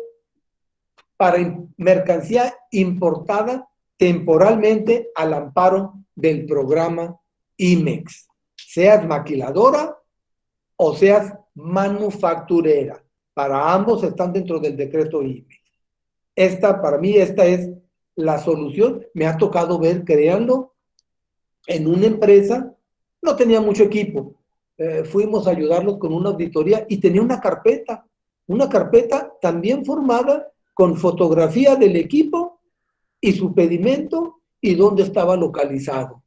para mercancía importada temporalmente al amparo del programa IMEX, seas maquiladora o seas manufacturera. Para ambos están dentro del decreto IMEX. Para mí, esta es la solución. Me ha tocado ver, créanlo, en una empresa, no tenía mucho equipo. Fuimos a ayudarlos con una auditoría y tenía una carpeta también formada con fotografía del equipo y su pedimento y dónde estaba localizado.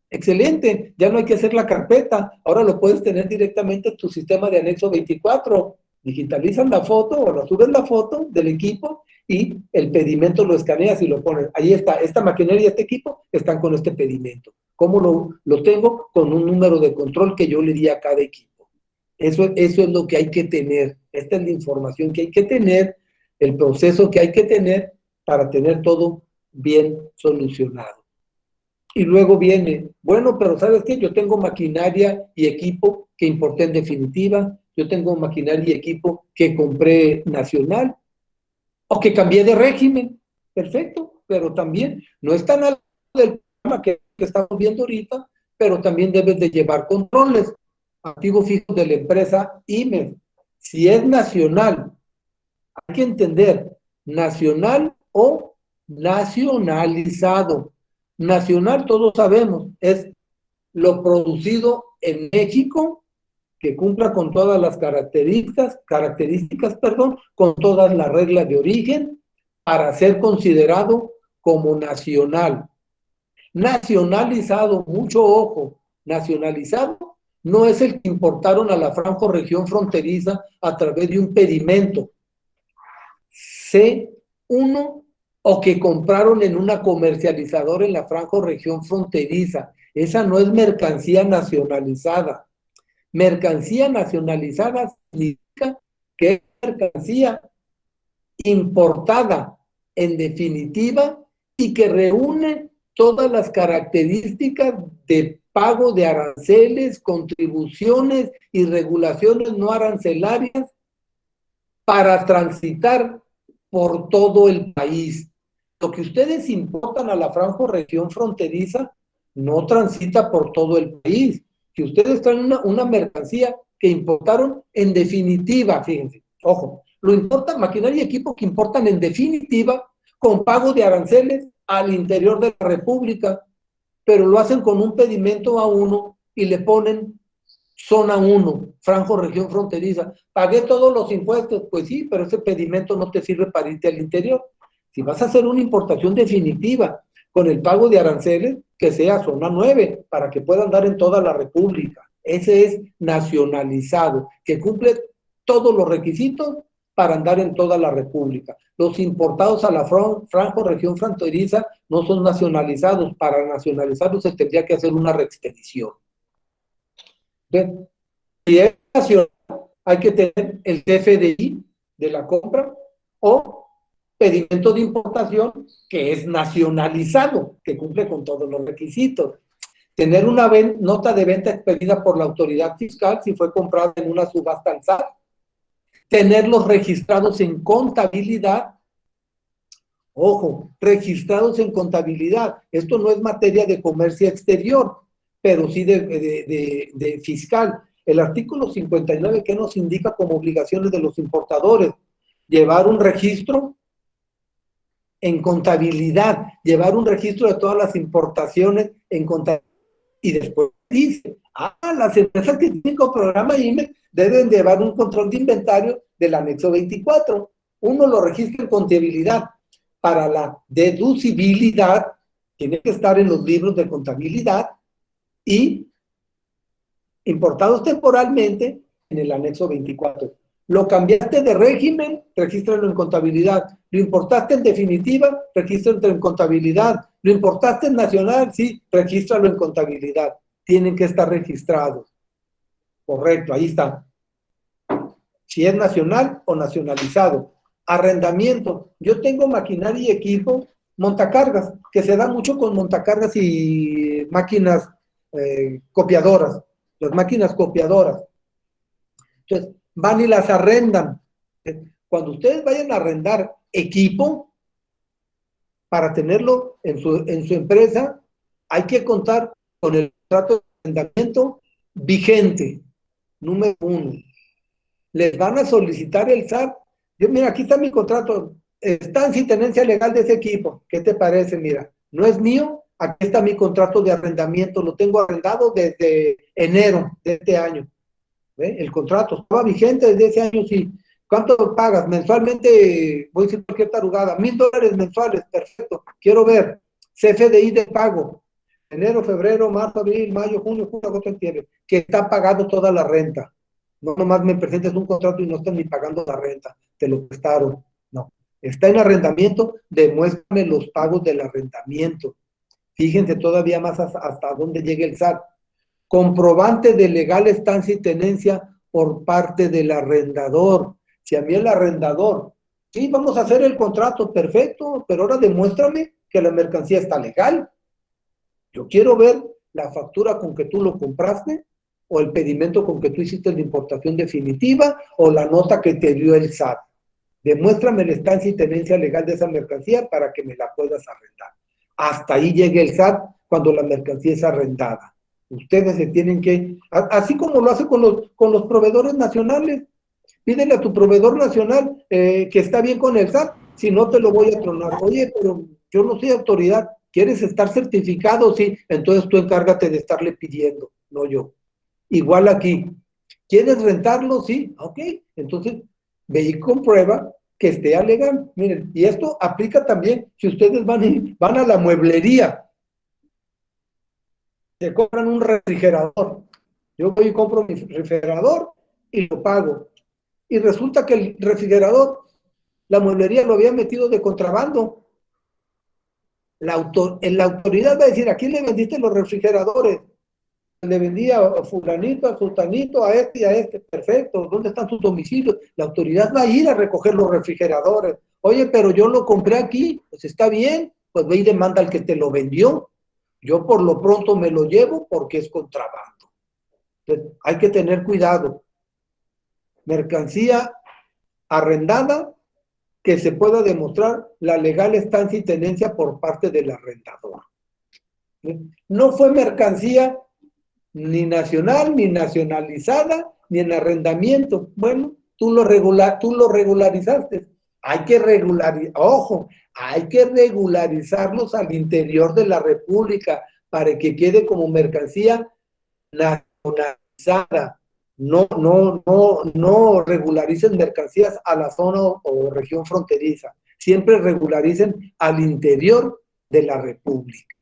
Excelente, ya no hay que hacer la carpeta, ahora lo puedes tener directamente en tu sistema de anexo 24. Digitalizan la foto o la subes la foto del equipo y el pedimento lo escaneas y lo pones. Ahí está, esta maquinaria y este equipo están con este pedimento. ¿Cómo lo tengo? Con un número de control que yo le di a cada equipo. Eso es lo que hay que tener. Esta es la información que hay que tener, el proceso que hay que tener para tener todo bien solucionado. Y luego viene, bueno, pero ¿sabes qué? Yo tengo maquinaria y equipo que importé en definitiva, yo tengo maquinaria y equipo que compré nacional o que cambié de régimen. Perfecto, pero también no es tan alto del programa que estamos viendo ahorita, pero también debes de llevar controles. Activos fijos de la empresa IMEX. Si es nacional, hay que entender, nacional o nacionalizado. Nacional, todos sabemos, es lo producido en México, que cumpla con todas las características, con todas las reglas de origen, para ser considerado como nacional. Nacionalizado, mucho ojo, nacionalizado no es el que importaron a la franco-región fronteriza a través de un pedimento C1 o que compraron en una comercializadora en la franco-región fronteriza. Esa no es mercancía nacionalizada. Mercancía nacionalizada significa que es mercancía importada en definitiva y que reúne todas las características de pago de aranceles, contribuciones y regulaciones no arancelarias para transitar por todo el país. Lo que ustedes importan a la franco-región fronteriza no transita por todo el país. Si ustedes traen una mercancía que importaron en definitiva, fíjense, ojo, lo importan maquinaria y equipo que importan en definitiva con pago de aranceles al interior de la República, pero lo hacen con un pedimento A1 y le ponen zona 1, franco-región fronteriza. Pagué todos los impuestos, pues sí, pero ese pedimento no te sirve para irte al interior. Si vas a hacer una importación definitiva con el pago de aranceles, que sea zona 9, para que pueda andar en toda la República. Ese es nacionalizado, que cumple todos los requisitos para andar en toda la República. Los importados a la franco-región fronteriza no son nacionalizados. Para nacionalizarlos se tendría que hacer una reexpedición. Bien. Si es nacional, hay que tener el CFDI de la compra o pedimento de importación que es nacionalizado, que cumple con todos los requisitos. Tener una nota de venta expedida por la autoridad fiscal si fue comprada en una subasta al SAT. Tenerlos registrados en contabilidad. Ojo, registrados en contabilidad. Esto no es materia de comercio exterior, pero sí de fiscal. El artículo 59 que nos indica como obligaciones de los importadores, llevar un registro en contabilidad, llevar un registro de todas las importaciones en contabilidad. Y después dice, las empresas que tienen con programa IMEX deben llevar un control de inventario del anexo 24. Uno lo registra en contabilidad. Para la deducibilidad, tiene que estar en los libros de contabilidad y importados temporalmente en el anexo 24. Lo cambiaste de régimen, regístralo en contabilidad. Lo importaste en definitiva, regístralo en contabilidad. Lo importaste en nacional, sí, regístralo en contabilidad. Tienen que estar registrados. Correcto, ahí está. Si es nacional o nacionalizado. Arrendamiento. Yo tengo maquinaria y equipo, montacargas, que se da mucho con montacargas y máquinas copiadoras. Las máquinas copiadoras. Entonces, van y las arrendan. Cuando ustedes vayan a arrendar equipo para tenerlo en su empresa, hay que contar con el contrato de arrendamiento vigente, número 1. Les van a solicitar el SAT. Mira, aquí está mi contrato. Está sin tenencia legal de ese equipo. ¿Qué te parece? Mira, no es mío. Aquí está mi contrato de arrendamiento. Lo tengo arrendado desde enero de este año. El contrato estaba vigente desde ese año, sí. ¿Cuánto pagas? Mensualmente, voy a decir cualquier tarugada, $1,000 mensuales, perfecto. Quiero ver CFDI de pago. Enero, febrero, marzo, abril, mayo, junio, julio, agosto, septiembre. Que está pagando toda la renta. No nomás me presentes un contrato y no están ni pagando la renta. Te lo prestaron. No. Está en arrendamiento, demuéstrame los pagos del arrendamiento. Fíjense todavía más hasta dónde llega el SAT. Comprobante de legal estancia y tenencia por parte del arrendador. Si a mí el arrendador, sí, vamos a hacer el contrato, perfecto, pero ahora demuéstrame que la mercancía está legal. Yo quiero ver la factura con que tú lo compraste, o el pedimento con que tú hiciste la importación definitiva, o la nota que te dio el SAT. Demuéstrame la estancia y tenencia legal de esa mercancía para que me la puedas arrendar. Hasta ahí llega el SAT cuando la mercancía es arrendada. Ustedes se tienen que, así como lo hace con los proveedores nacionales, pídele a tu proveedor nacional que está bien con el SAT, si no te lo voy a tronar. Oye, pero yo no soy autoridad, ¿quieres estar certificado? Sí, entonces tú encárgate de estarle pidiendo, no yo. Igual aquí, ¿quieres rentarlo? Sí, ok, entonces ve y comprueba que esté legal. Miren, y esto aplica también si ustedes van a la mueblería, se compran un refrigerador. Yo voy y compro mi refrigerador y lo pago. Y resulta que el refrigerador, la mueblería lo había metido de contrabando. La autoridad va a decir, ¿a quién le vendiste los refrigeradores? Le vendía a fulanito, a sultanito, a este, perfecto, ¿dónde están sus domicilios? La autoridad va a ir a recoger los refrigeradores. Oye, pero yo lo compré aquí, pues está bien, pues ve y demanda al que te lo vendió. Yo por lo pronto me lo llevo porque es contrabando. Entonces, hay que tener cuidado. Mercancía arrendada que se pueda demostrar la legal estancia y tenencia por parte del arrendador. No fue mercancía ni nacional, ni nacionalizada, ni en arrendamiento. Bueno, tú lo regularizaste. Hay que hay que regularizarlos al interior de la República para que quede como mercancía nacionalizada. No regularicen mercancías a la zona o región fronteriza. Siempre regularicen al interior de la República.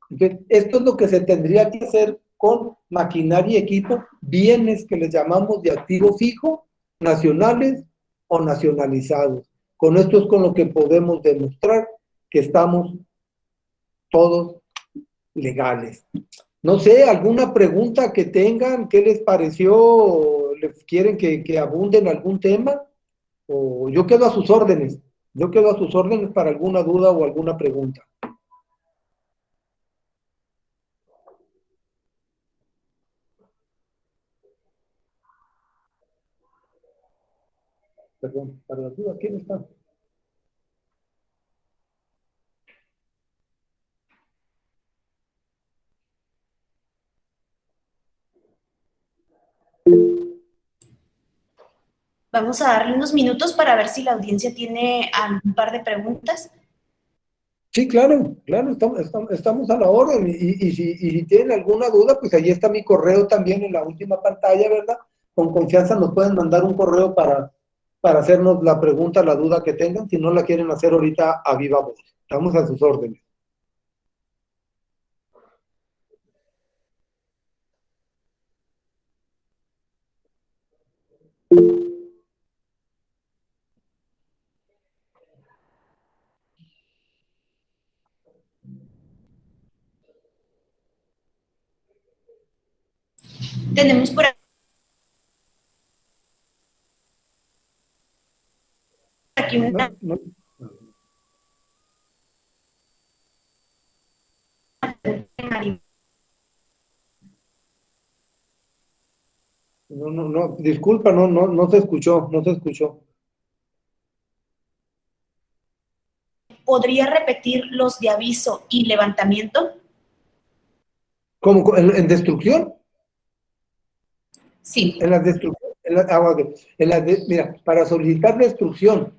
Entonces, esto es lo que se tendría que hacer con maquinaria y equipo, bienes que les llamamos de activo fijo, nacionales o nacionalizados. Con esto es con lo que podemos demostrar que estamos todos legales. No sé, alguna pregunta que tengan, ¿qué les pareció? ¿Les quieren que abunde en algún tema? O yo quedo a sus órdenes. Yo quedo a sus órdenes para alguna duda o alguna pregunta. Perdón, para la duda, ¿quién está? Vamos a darle unos minutos para ver si la audiencia tiene algún par de preguntas. Sí, claro, claro, estamos a la orden y si tienen alguna duda, pues ahí está mi correo también en la última pantalla, ¿verdad? Con confianza nos pueden mandar un correo para hacernos la pregunta, la duda que tengan, si no la quieren hacer ahorita a viva voz. Estamos a sus órdenes. Tenemos por aquí una... No, disculpa, no se escuchó, no se escuchó. ¿Podría repetir los de aviso y levantamiento? ¿Cómo? ¿En destrucción? Sí. En las destrucción, mira, para solicitar destrucción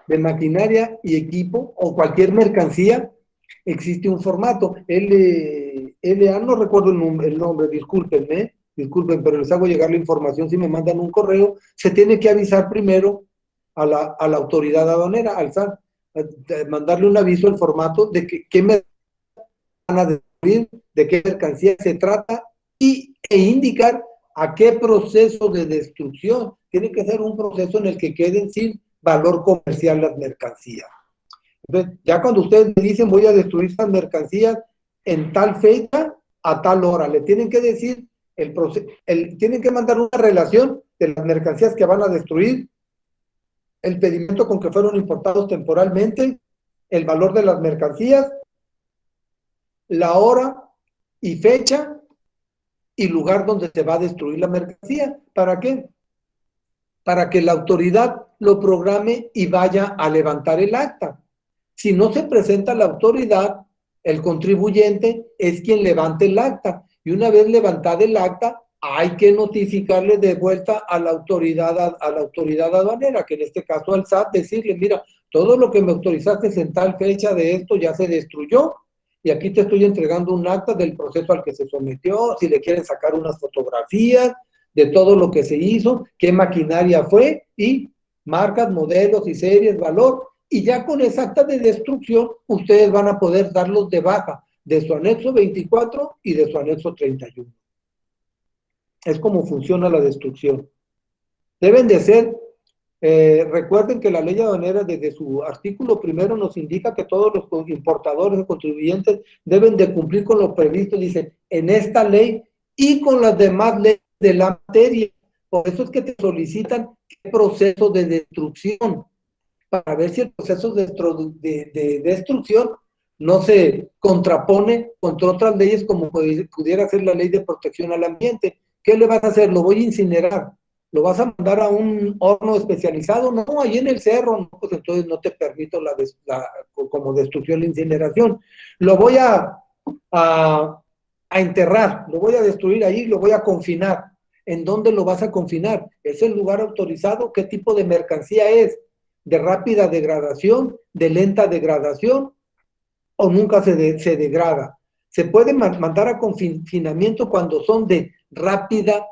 de maquinaria y equipo o cualquier mercancía, existe un formato. LA, no recuerdo el nombre, disculpen, pero les hago llegar la información si me mandan un correo. Se tiene que avisar primero a la autoridad aduanera, al SAT, mandarle un aviso, el formato de qué me van a destruir, de qué mercancía se trata e indicar a qué proceso de destrucción. Tiene que ser un proceso en el que queden sin valor comercial las mercancías. Entonces, ya cuando ustedes me dicen voy a destruir esas mercancías en tal fecha, a tal hora, le tienen que decir tienen que mandar una relación de las mercancías que van a destruir, el pedimento con que fueron importados temporalmente, el valor de las mercancías, la hora y fecha y lugar donde se va a destruir la mercancía. ¿Para qué? Para que la autoridad lo programe y vaya a levantar el acta. Si no se presenta la autoridad, el contribuyente es quien levante el acta. Y una vez levantada el acta, hay que notificarle de vuelta a la autoridad aduanera, que en este caso al SAT, decirle, mira, todo lo que me autorizaste en tal fecha de esto ya se destruyó, y aquí te estoy entregando un acta del proceso al que se sometió, si le quieren sacar unas fotografías de todo lo que se hizo, qué maquinaria fue, y marcas, modelos y series, valor, y ya con esa acta de destrucción, ustedes van a poder darlos de baja de su anexo 24 y de su anexo 31. Es como funciona la destrucción. Deben de ser, recuerden que la ley aduanera desde su artículo primero nos indica que todos los importadores o contribuyentes deben de cumplir con lo previsto, dice, en esta ley y con las demás leyes de la materia. Por eso es que te solicitan qué proceso de destrucción, para ver si el proceso de destrucción no se contrapone contra otras leyes como pudiera ser la ley de protección al ambiente. ¿Qué le vas a hacer? Lo voy a incinerar. ¿Lo vas a mandar a un horno especializado? No, ahí en el cerro, no, pues entonces no te permito como destrucción la incineración. Lo voy a enterrar, lo voy a destruir ahí, lo voy a confinar. ¿En dónde lo vas a confinar? ¿Es el lugar autorizado? ¿Qué tipo de mercancía es? ¿De rápida degradación? ¿De lenta degradación? ¿O nunca se degrada? Se puede mandar a confinamiento cuando son de rápida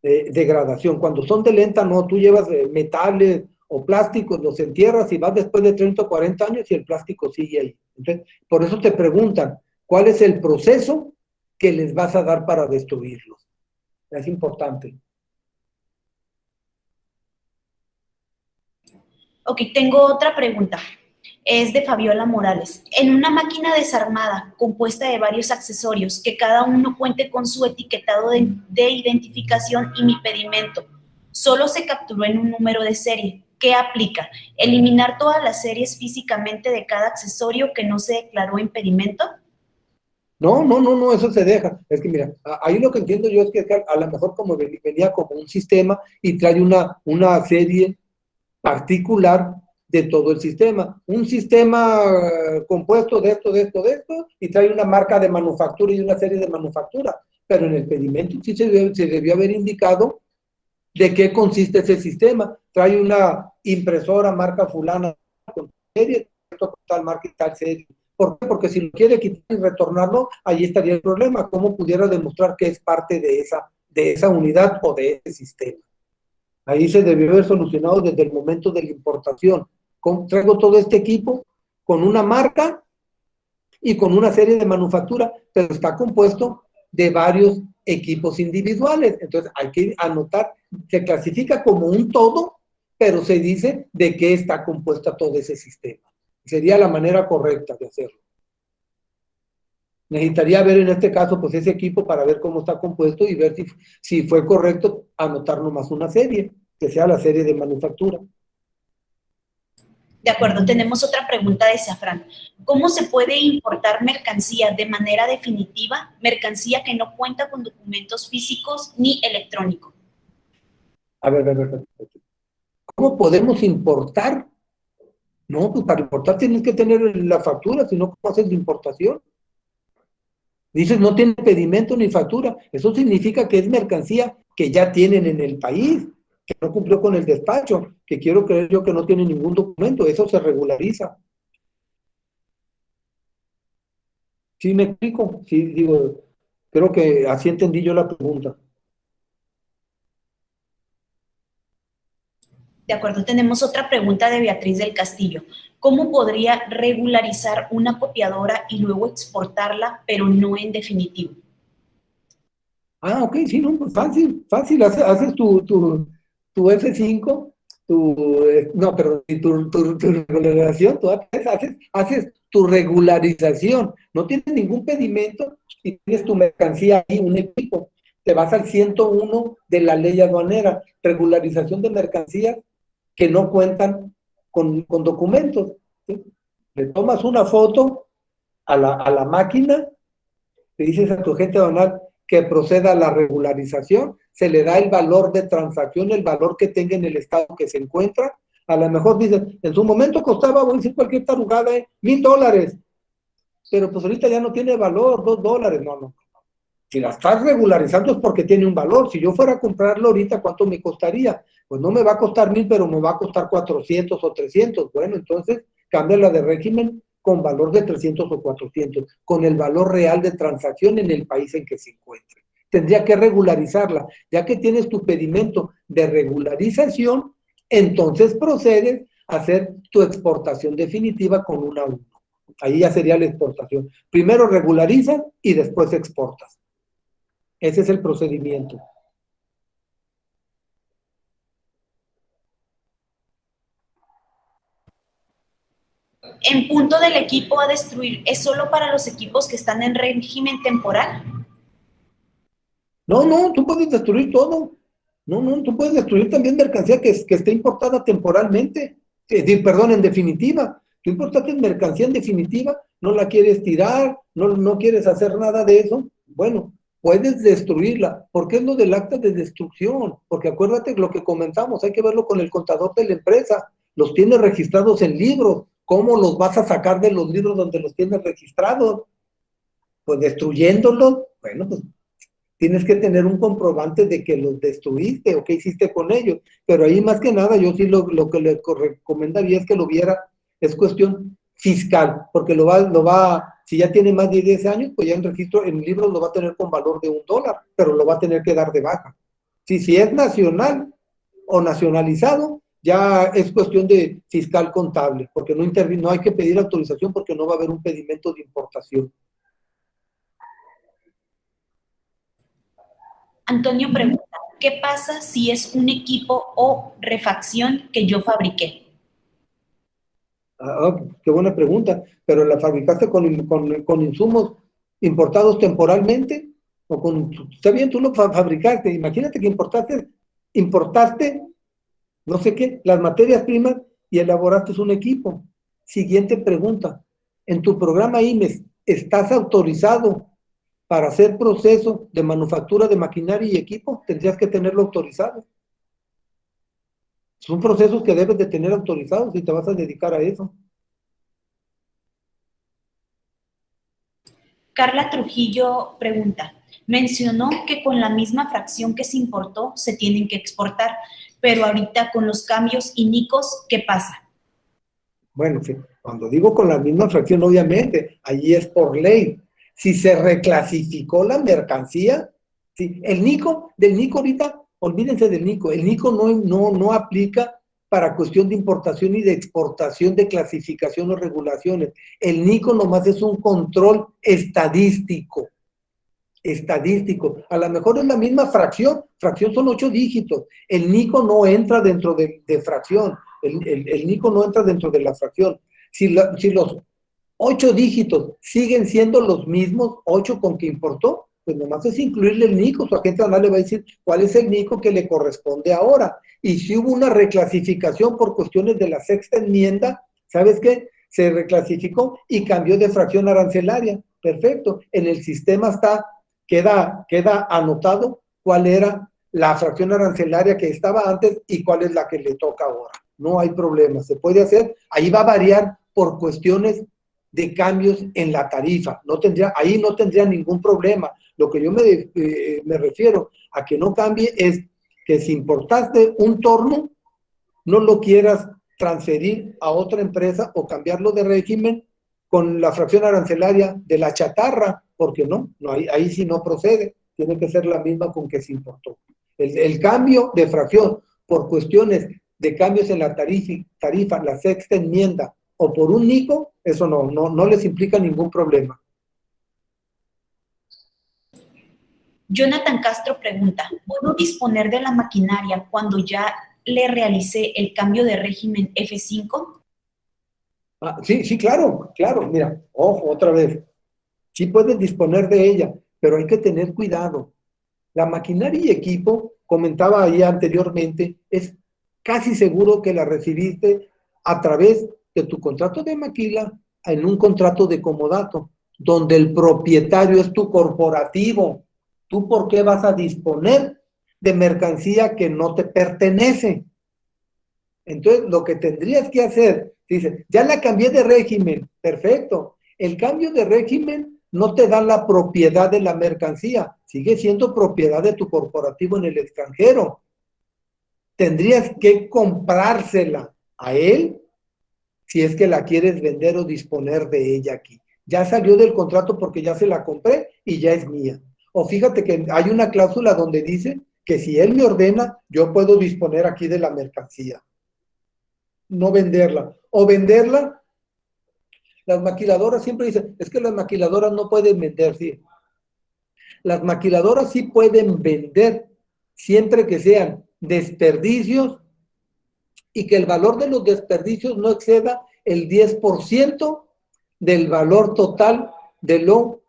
degradación. Cuando son de lenta, no, tú llevas metales o plásticos, los entierras y vas después de 30 o 40 años y el plástico sigue ahí. Entonces, por eso te preguntan, ¿cuál es el proceso que les vas a dar para destruirlos? Es importante. Ok, tengo otra pregunta. Es de Fabiola Morales. En una máquina desarmada compuesta de varios accesorios, que cada uno cuente con su etiquetado de identificación y mi pedimento, solo se capturó en un número de serie. ¿Qué aplica? ¿Eliminar todas las series físicamente de cada accesorio que no se declaró en pedimento? No, eso se deja. Es que mira, ahí lo que entiendo yo es que a lo mejor como venía como un sistema y trae una serie particular de todo el sistema. Un sistema compuesto de esto, y trae una marca de manufactura y una serie de manufactura. Pero en el pedimento sí se debió haber indicado de qué consiste ese sistema. Trae una impresora marca fulana con serie, tal marca y tal serie. ¿Por qué? Porque si lo quiere quitar y retornarlo, ahí estaría el problema. ¿Cómo pudiera demostrar que es parte de esa unidad o de ese sistema? Ahí se debió haber solucionado desde el momento de la importación. Traigo todo este equipo con una marca y con una serie de manufactura, pero está compuesto de varios equipos individuales. Entonces hay que anotar, se clasifica como un todo, pero se dice de qué está compuesto todo ese sistema. Sería la manera correcta de hacerlo. Necesitaría ver en este caso pues ese equipo para ver cómo está compuesto y ver si fue correcto anotar nomás una serie, que sea la serie de manufactura. De acuerdo, tenemos otra pregunta de Safran. ¿Cómo se puede importar mercancía de manera definitiva, mercancía que no cuenta con documentos físicos ni electrónicos? A ver. ¿Cómo podemos importar? No, pues para importar tienes que tener la factura, si no, ¿cómo haces la importación? Dices, no tiene pedimento ni factura. Eso significa que es mercancía que ya tienen en el país, que no cumplió con el despacho, que quiero creer yo que no tiene ningún documento. Eso se regulariza. ¿Sí me explico? Sí, digo, creo que así entendí yo la pregunta. De acuerdo, tenemos otra pregunta de Beatriz del Castillo. ¿Cómo podría regularizar una copiadora y luego exportarla, pero no en definitivo? Ah, ok, sí, no, pues fácil. Haces tu F5, no, perdón, tu regularización, tú haces tu regularización. No tienes ningún pedimento y tienes tu mercancía ahí, un equipo. Te vas al 101 de la ley aduanera, regularización de mercancías que no cuentan con documentos. ¿Sí? Le tomas una foto a la máquina, le dices a tu agente aduanal que proceda a la regularización, se le da el valor de transacción, el valor que tenga en el estado que se encuentra. A lo mejor dicen, en su momento costaba, voy a decir cualquier tarugada, $1,000, pero pues ahorita ya no tiene valor, $2. No. Si la estás regularizando es porque tiene un valor. Si yo fuera a comprarlo ahorita, ¿cuánto me costaría? Pues no me va a costar 1,000, pero me va a costar 400 o 300. Bueno, entonces cámbiala de régimen con valor de 300 o 400, con el valor real de transacción en el país en que se encuentre. Tendría que regularizarla. Ya que tienes tu pedimento de regularización, entonces procedes a hacer tu exportación definitiva con una 1. Ahí ya sería la exportación. Primero regularizas y después exportas. Ese es el procedimiento. En punto del equipo a destruir, ¿es solo para los equipos que están en régimen temporal? No, tú puedes destruir todo. No, tú puedes destruir también mercancía que esté importada temporalmente. Perdón, en definitiva. Tú importaste mercancía en definitiva, no la quieres tirar, no quieres hacer nada de eso. Bueno, puedes destruirla. ¿Por qué es lo del acta de destrucción? Porque acuérdate lo que comentamos, hay que verlo con el contador de la empresa. Los tienes registrados en libros. ¿Cómo los vas a sacar de los libros donde los tienes registrados? Pues destruyéndolos. Bueno, pues tienes que tener un comprobante de que los destruiste o qué hiciste con ellos. Pero ahí más que nada yo sí lo que le recomendaría es que lo viera, es cuestión fiscal, porque si ya tiene más de 10 años, pues ya en registro, en libros lo va a tener con valor de $1, pero lo va a tener que dar de baja. Si es nacional o nacionalizado, ya es cuestión de fiscal contable, porque no hay que pedir autorización porque no va a haber un pedimento de importación. Antonio pregunta, ¿qué pasa si es un equipo o refacción que yo fabriqué? Qué buena pregunta, pero ¿la fabricaste con insumos importados temporalmente? Está bien, tú lo fabricaste, imagínate que importaste, no sé qué, las materias primas y elaboraste un equipo. Siguiente pregunta, en tu programa IMES, ¿estás autorizado para hacer proceso de manufactura de maquinaria y equipo? Tendrías que tenerlo autorizado. Son procesos que debes de tener autorizados si te vas a dedicar a eso. Carla Trujillo pregunta, Mencionó que con la misma fracción que se importó se tienen que exportar, pero ahorita con los cambios inicos, ¿qué pasa? Bueno, sí, cuando digo con la misma fracción, obviamente, allí es por ley. Si se reclasificó la mercancía, sí, del NICO ahorita, olvídense del NICO, el NICO no aplica para cuestión de importación y de exportación de clasificación o regulaciones. El NICO nomás es un control estadístico. A lo mejor es la misma fracción son 8 dígitos. El NICO no entra dentro de fracción. El NICO no entra dentro de la fracción. Si los 8 dígitos siguen siendo los mismos 8 con que importó, pues nomás es incluirle el NICO. Su agente aduanal le va a decir cuál es el NICO que le corresponde ahora. Y si hubo una reclasificación por cuestiones de la sexta enmienda, ¿sabes qué? Se reclasificó y cambió de fracción arancelaria. Perfecto. En el sistema queda anotado cuál era la fracción arancelaria que estaba antes y cuál es la que le toca ahora. No hay problema, se puede hacer. Ahí va a variar por cuestiones de cambios en la tarifa. Ahí no tendría ningún problema. Lo que yo me refiero a que no cambie es que si importaste un torno, no lo quieras transferir a otra empresa o cambiarlo de régimen con la fracción arancelaria de la chatarra, porque ahí sí no procede, tiene que ser la misma con que se importó. El cambio de fracción por cuestiones de cambios en la tarifa, la sexta enmienda, o por un NICO, eso no les implica ningún problema. Jonathan Castro pregunta, ¿puedo disponer de la maquinaria cuando ya le realicé el cambio de régimen F5? Sí, claro, mira, ojo, otra vez, sí puedes disponer de ella, pero hay que tener cuidado. La maquinaria y equipo, comentaba ahí anteriormente, es casi seguro que la recibiste a través de tu contrato de maquila en un contrato de comodato, donde el propietario es tu corporativo. ¿Tú por qué vas a disponer de mercancía que no te pertenece? Entonces, lo que tendrías que hacer, dice, ya la cambié de régimen, perfecto. El cambio de régimen no te da la propiedad de la mercancía, sigue siendo propiedad de tu corporativo en el extranjero. Tendrías que comprársela a él si es que la quieres vender o disponer de ella aquí. Ya salió del contrato porque ya se la compré y ya es mía. O fíjate que hay una cláusula donde dice que si él me ordena, yo puedo disponer aquí de la mercancía. No venderla. O venderla, las maquiladoras siempre dicen, es que las maquiladoras no pueden vender, sí. Las maquiladoras sí pueden vender, siempre que sean desperdicios y que el valor de los desperdicios no exceda el 10% del valor total de lo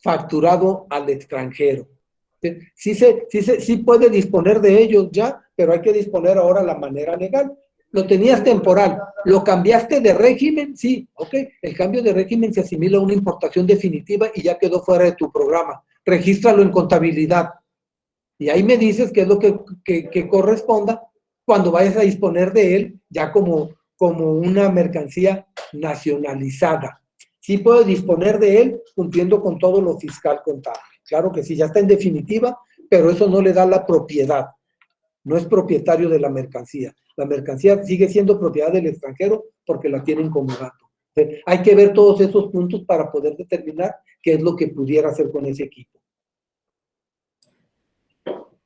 facturado al extranjero. Sí puede disponer de ellos ya, pero hay que disponer ahora la manera legal. Lo tenías temporal, lo cambiaste de régimen, sí, ok, el cambio de régimen se asimila a una importación definitiva y ya quedó fuera de tu programa. Regístralo en contabilidad. Y ahí me dices qué es lo que corresponda cuando vayas a disponer de él ya como una mercancía nacionalizada. Sí puedo disponer de él cumpliendo con todo lo fiscal contable. Claro que sí, ya está en definitiva, pero eso no le da la propiedad. No es propietario de la mercancía. La mercancía sigue siendo propiedad del extranjero porque la tienen como dato. Hay que ver todos esos puntos para poder determinar qué es lo que pudiera hacer con ese equipo.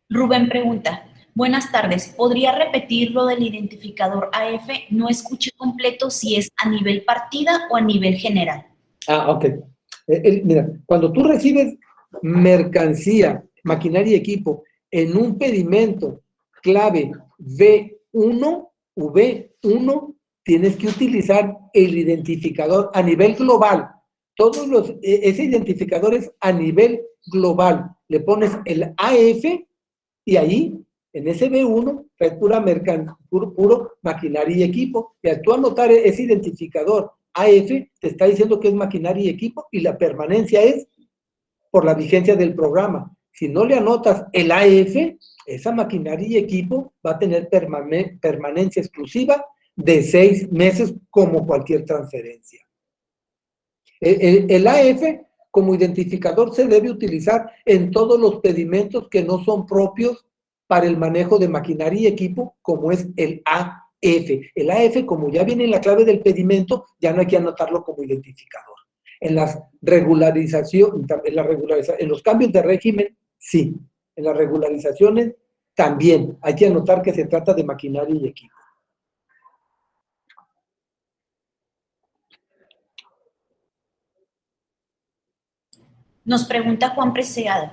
Rubén pregunta, buenas tardes, ¿podría repetir lo del identificador AF? No escuché completo si es a nivel partida o a nivel general. Ok. Mira, cuando tú recibes mercancía, maquinaria y equipo en un pedimento clave V1, tienes que utilizar el identificador a nivel global. Ese identificador es a nivel global. Le pones el AF y ahí, en ese B1, es puro maquinaria y equipo. Y al tú anotar ese identificador AF, te está diciendo que es maquinaria y equipo y la permanencia es por la vigencia del programa. Si no le anotas el AF, esa maquinaria y equipo va a tener permanencia exclusiva de 6 meses como cualquier transferencia. El AF como identificador se debe utilizar en todos los pedimentos que no son propios para el manejo de maquinaria y equipo, como es el AF. El AF, como ya viene en la clave del pedimento, ya no hay que anotarlo como identificador. En las regularizaciones, en los cambios de régimen, sí. En las regularizaciones, también. Hay que anotar que se trata de maquinaria y equipo. Nos pregunta Juan Preciado,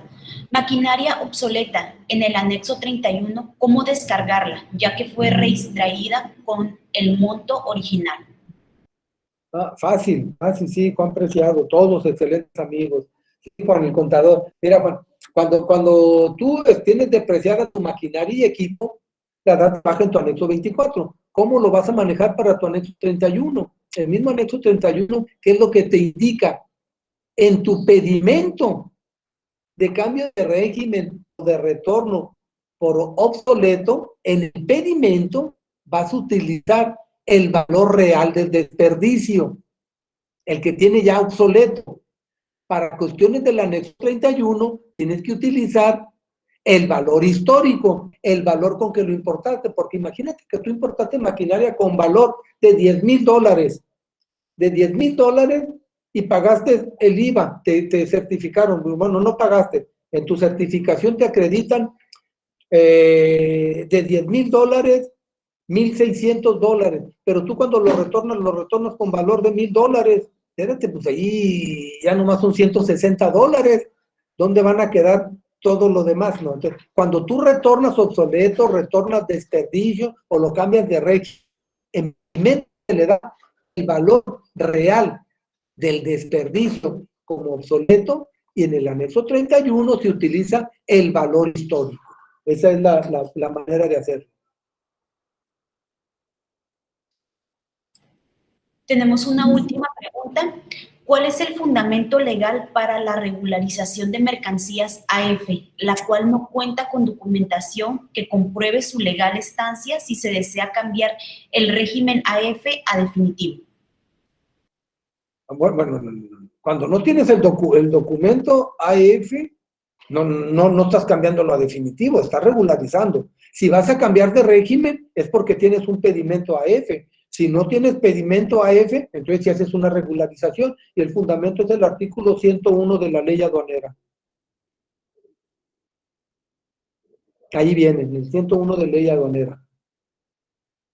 maquinaria obsoleta en el anexo 31, ¿cómo descargarla, ya que fue reextraída con el monto original? Fácil, sí, Juan Preciado, todos excelentes amigos. Sí, Juan, el contador. Mira, Juan, cuando tú tienes depreciada tu maquinaria y equipo, la das baja en tu anexo 24. ¿Cómo lo vas a manejar para tu anexo 31? El mismo anexo 31, ¿qué es lo que te indica? En tu pedimento de cambio de régimen o de retorno por obsoleto, en el pedimento vas a utilizar el valor real del desperdicio, el que tiene ya obsoleto. Para cuestiones del anexo 31, tienes que utilizar el valor histórico, el valor con que lo importaste, porque imagínate que tú importaste maquinaria con valor de $10,000, y pagaste el IVA, te certificaron, bueno, no pagaste, en tu certificación te acreditan de $10,000, $1,600, pero tú cuando lo retornas con valor de $1,000, espérate, pues ahí ya nomás son $160, ¿dónde van a quedar todo lo demás? ¿No? Entonces, cuando tú retornas obsoleto, retornas desperdicio o lo cambias de régimen, en mente le da el valor real del desperdicio como obsoleto, y en el anexo 31 se utiliza el valor histórico. Esa es la manera de hacerlo. Tenemos una última pregunta. ¿Cuál es el fundamento legal para la regularización de mercancías AF, la cual no cuenta con documentación que compruebe su legal estancia si se desea cambiar el régimen AF a definitivo? Bueno, cuando no tienes el documento AF, no estás cambiándolo a definitivo, estás regularizando. Si vas a cambiar de régimen, es porque tienes un pedimento AF. Si no tienes pedimento AF, entonces si haces una regularización, y el fundamento es el artículo 101 de la ley aduanera. Ahí viene, el 101 de ley aduanera.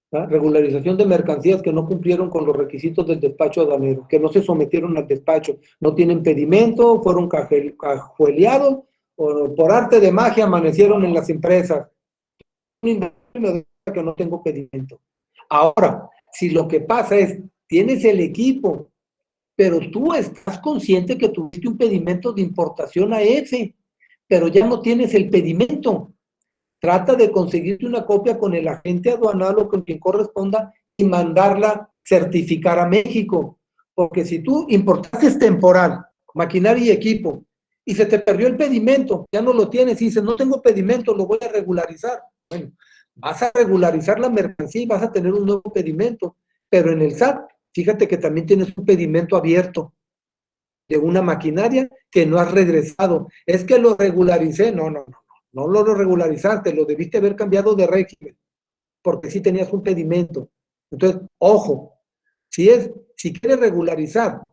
Regularización de mercancías que no cumplieron con los requisitos del despacho aduanero, que no se sometieron al despacho, no tienen pedimento, fueron cajueleados, o por arte de magia amanecieron en las empresas. Que no tengo pedimento. Ahora, si lo que pasa es, tienes el equipo, pero tú estás consciente que tuviste un pedimento de importación AF, pero ya no tienes el pedimento. Trata de conseguirte una copia con el agente aduanal o con quien corresponda y mandarla certificar a México. Porque si tú importaste temporal, maquinaria y equipo, y se te perdió el pedimento, ya no lo tienes, y dices, no tengo pedimento, lo voy a regularizar. Bueno, vas a regularizar la mercancía y vas a tener un nuevo pedimento. Pero en el SAT, fíjate que también tienes un pedimento abierto de una maquinaria que no has regresado. Es que lo regularicé. No lo regularizaste, lo debiste haber cambiado de régimen, porque sí tenías un pedimento. Entonces, ojo, si quieres regularizar,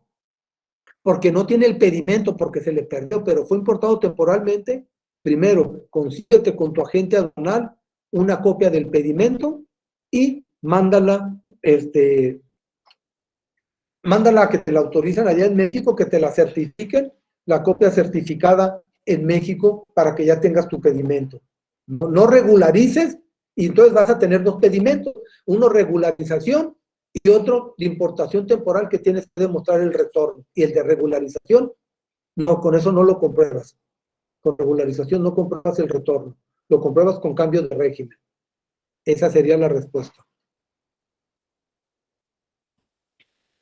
porque no tiene el pedimento, porque se le perdió, pero fue importado temporalmente, primero, consíguete con tu agente aduanal una copia del pedimento y mándala a que te la autorizan allá en México, que te la certifiquen, la copia certificada en México, para que ya tengas tu pedimento. No regularices, y entonces vas a tener dos pedimentos, uno regularización y otro de importación temporal, que tienes que demostrar el retorno. Y el de regularización, no, con eso no lo compruebas. Con regularización no compruebas el retorno, lo compruebas con cambio de régimen. Esa sería la respuesta.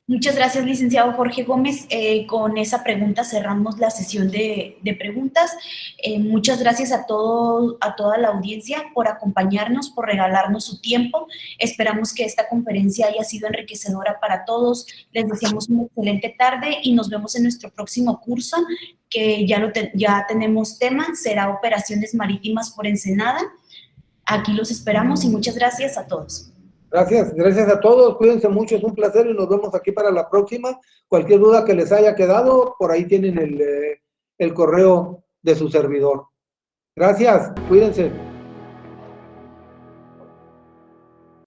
Muchas gracias, licenciado Jorge Gómez. Con esa pregunta cerramos la sesión de preguntas. Muchas gracias a toda la audiencia por acompañarnos, por regalarnos su tiempo. Esperamos que esta conferencia haya sido enriquecedora para todos. Les deseamos una excelente tarde y nos vemos en nuestro próximo curso, que ya tenemos tema, será Operaciones Marítimas por Ensenada. Aquí los esperamos y muchas gracias a todos. Gracias a todos, cuídense mucho, es un placer y nos vemos aquí para la próxima. Cualquier duda que les haya quedado, por ahí tienen el correo de su servidor. Gracias, cuídense.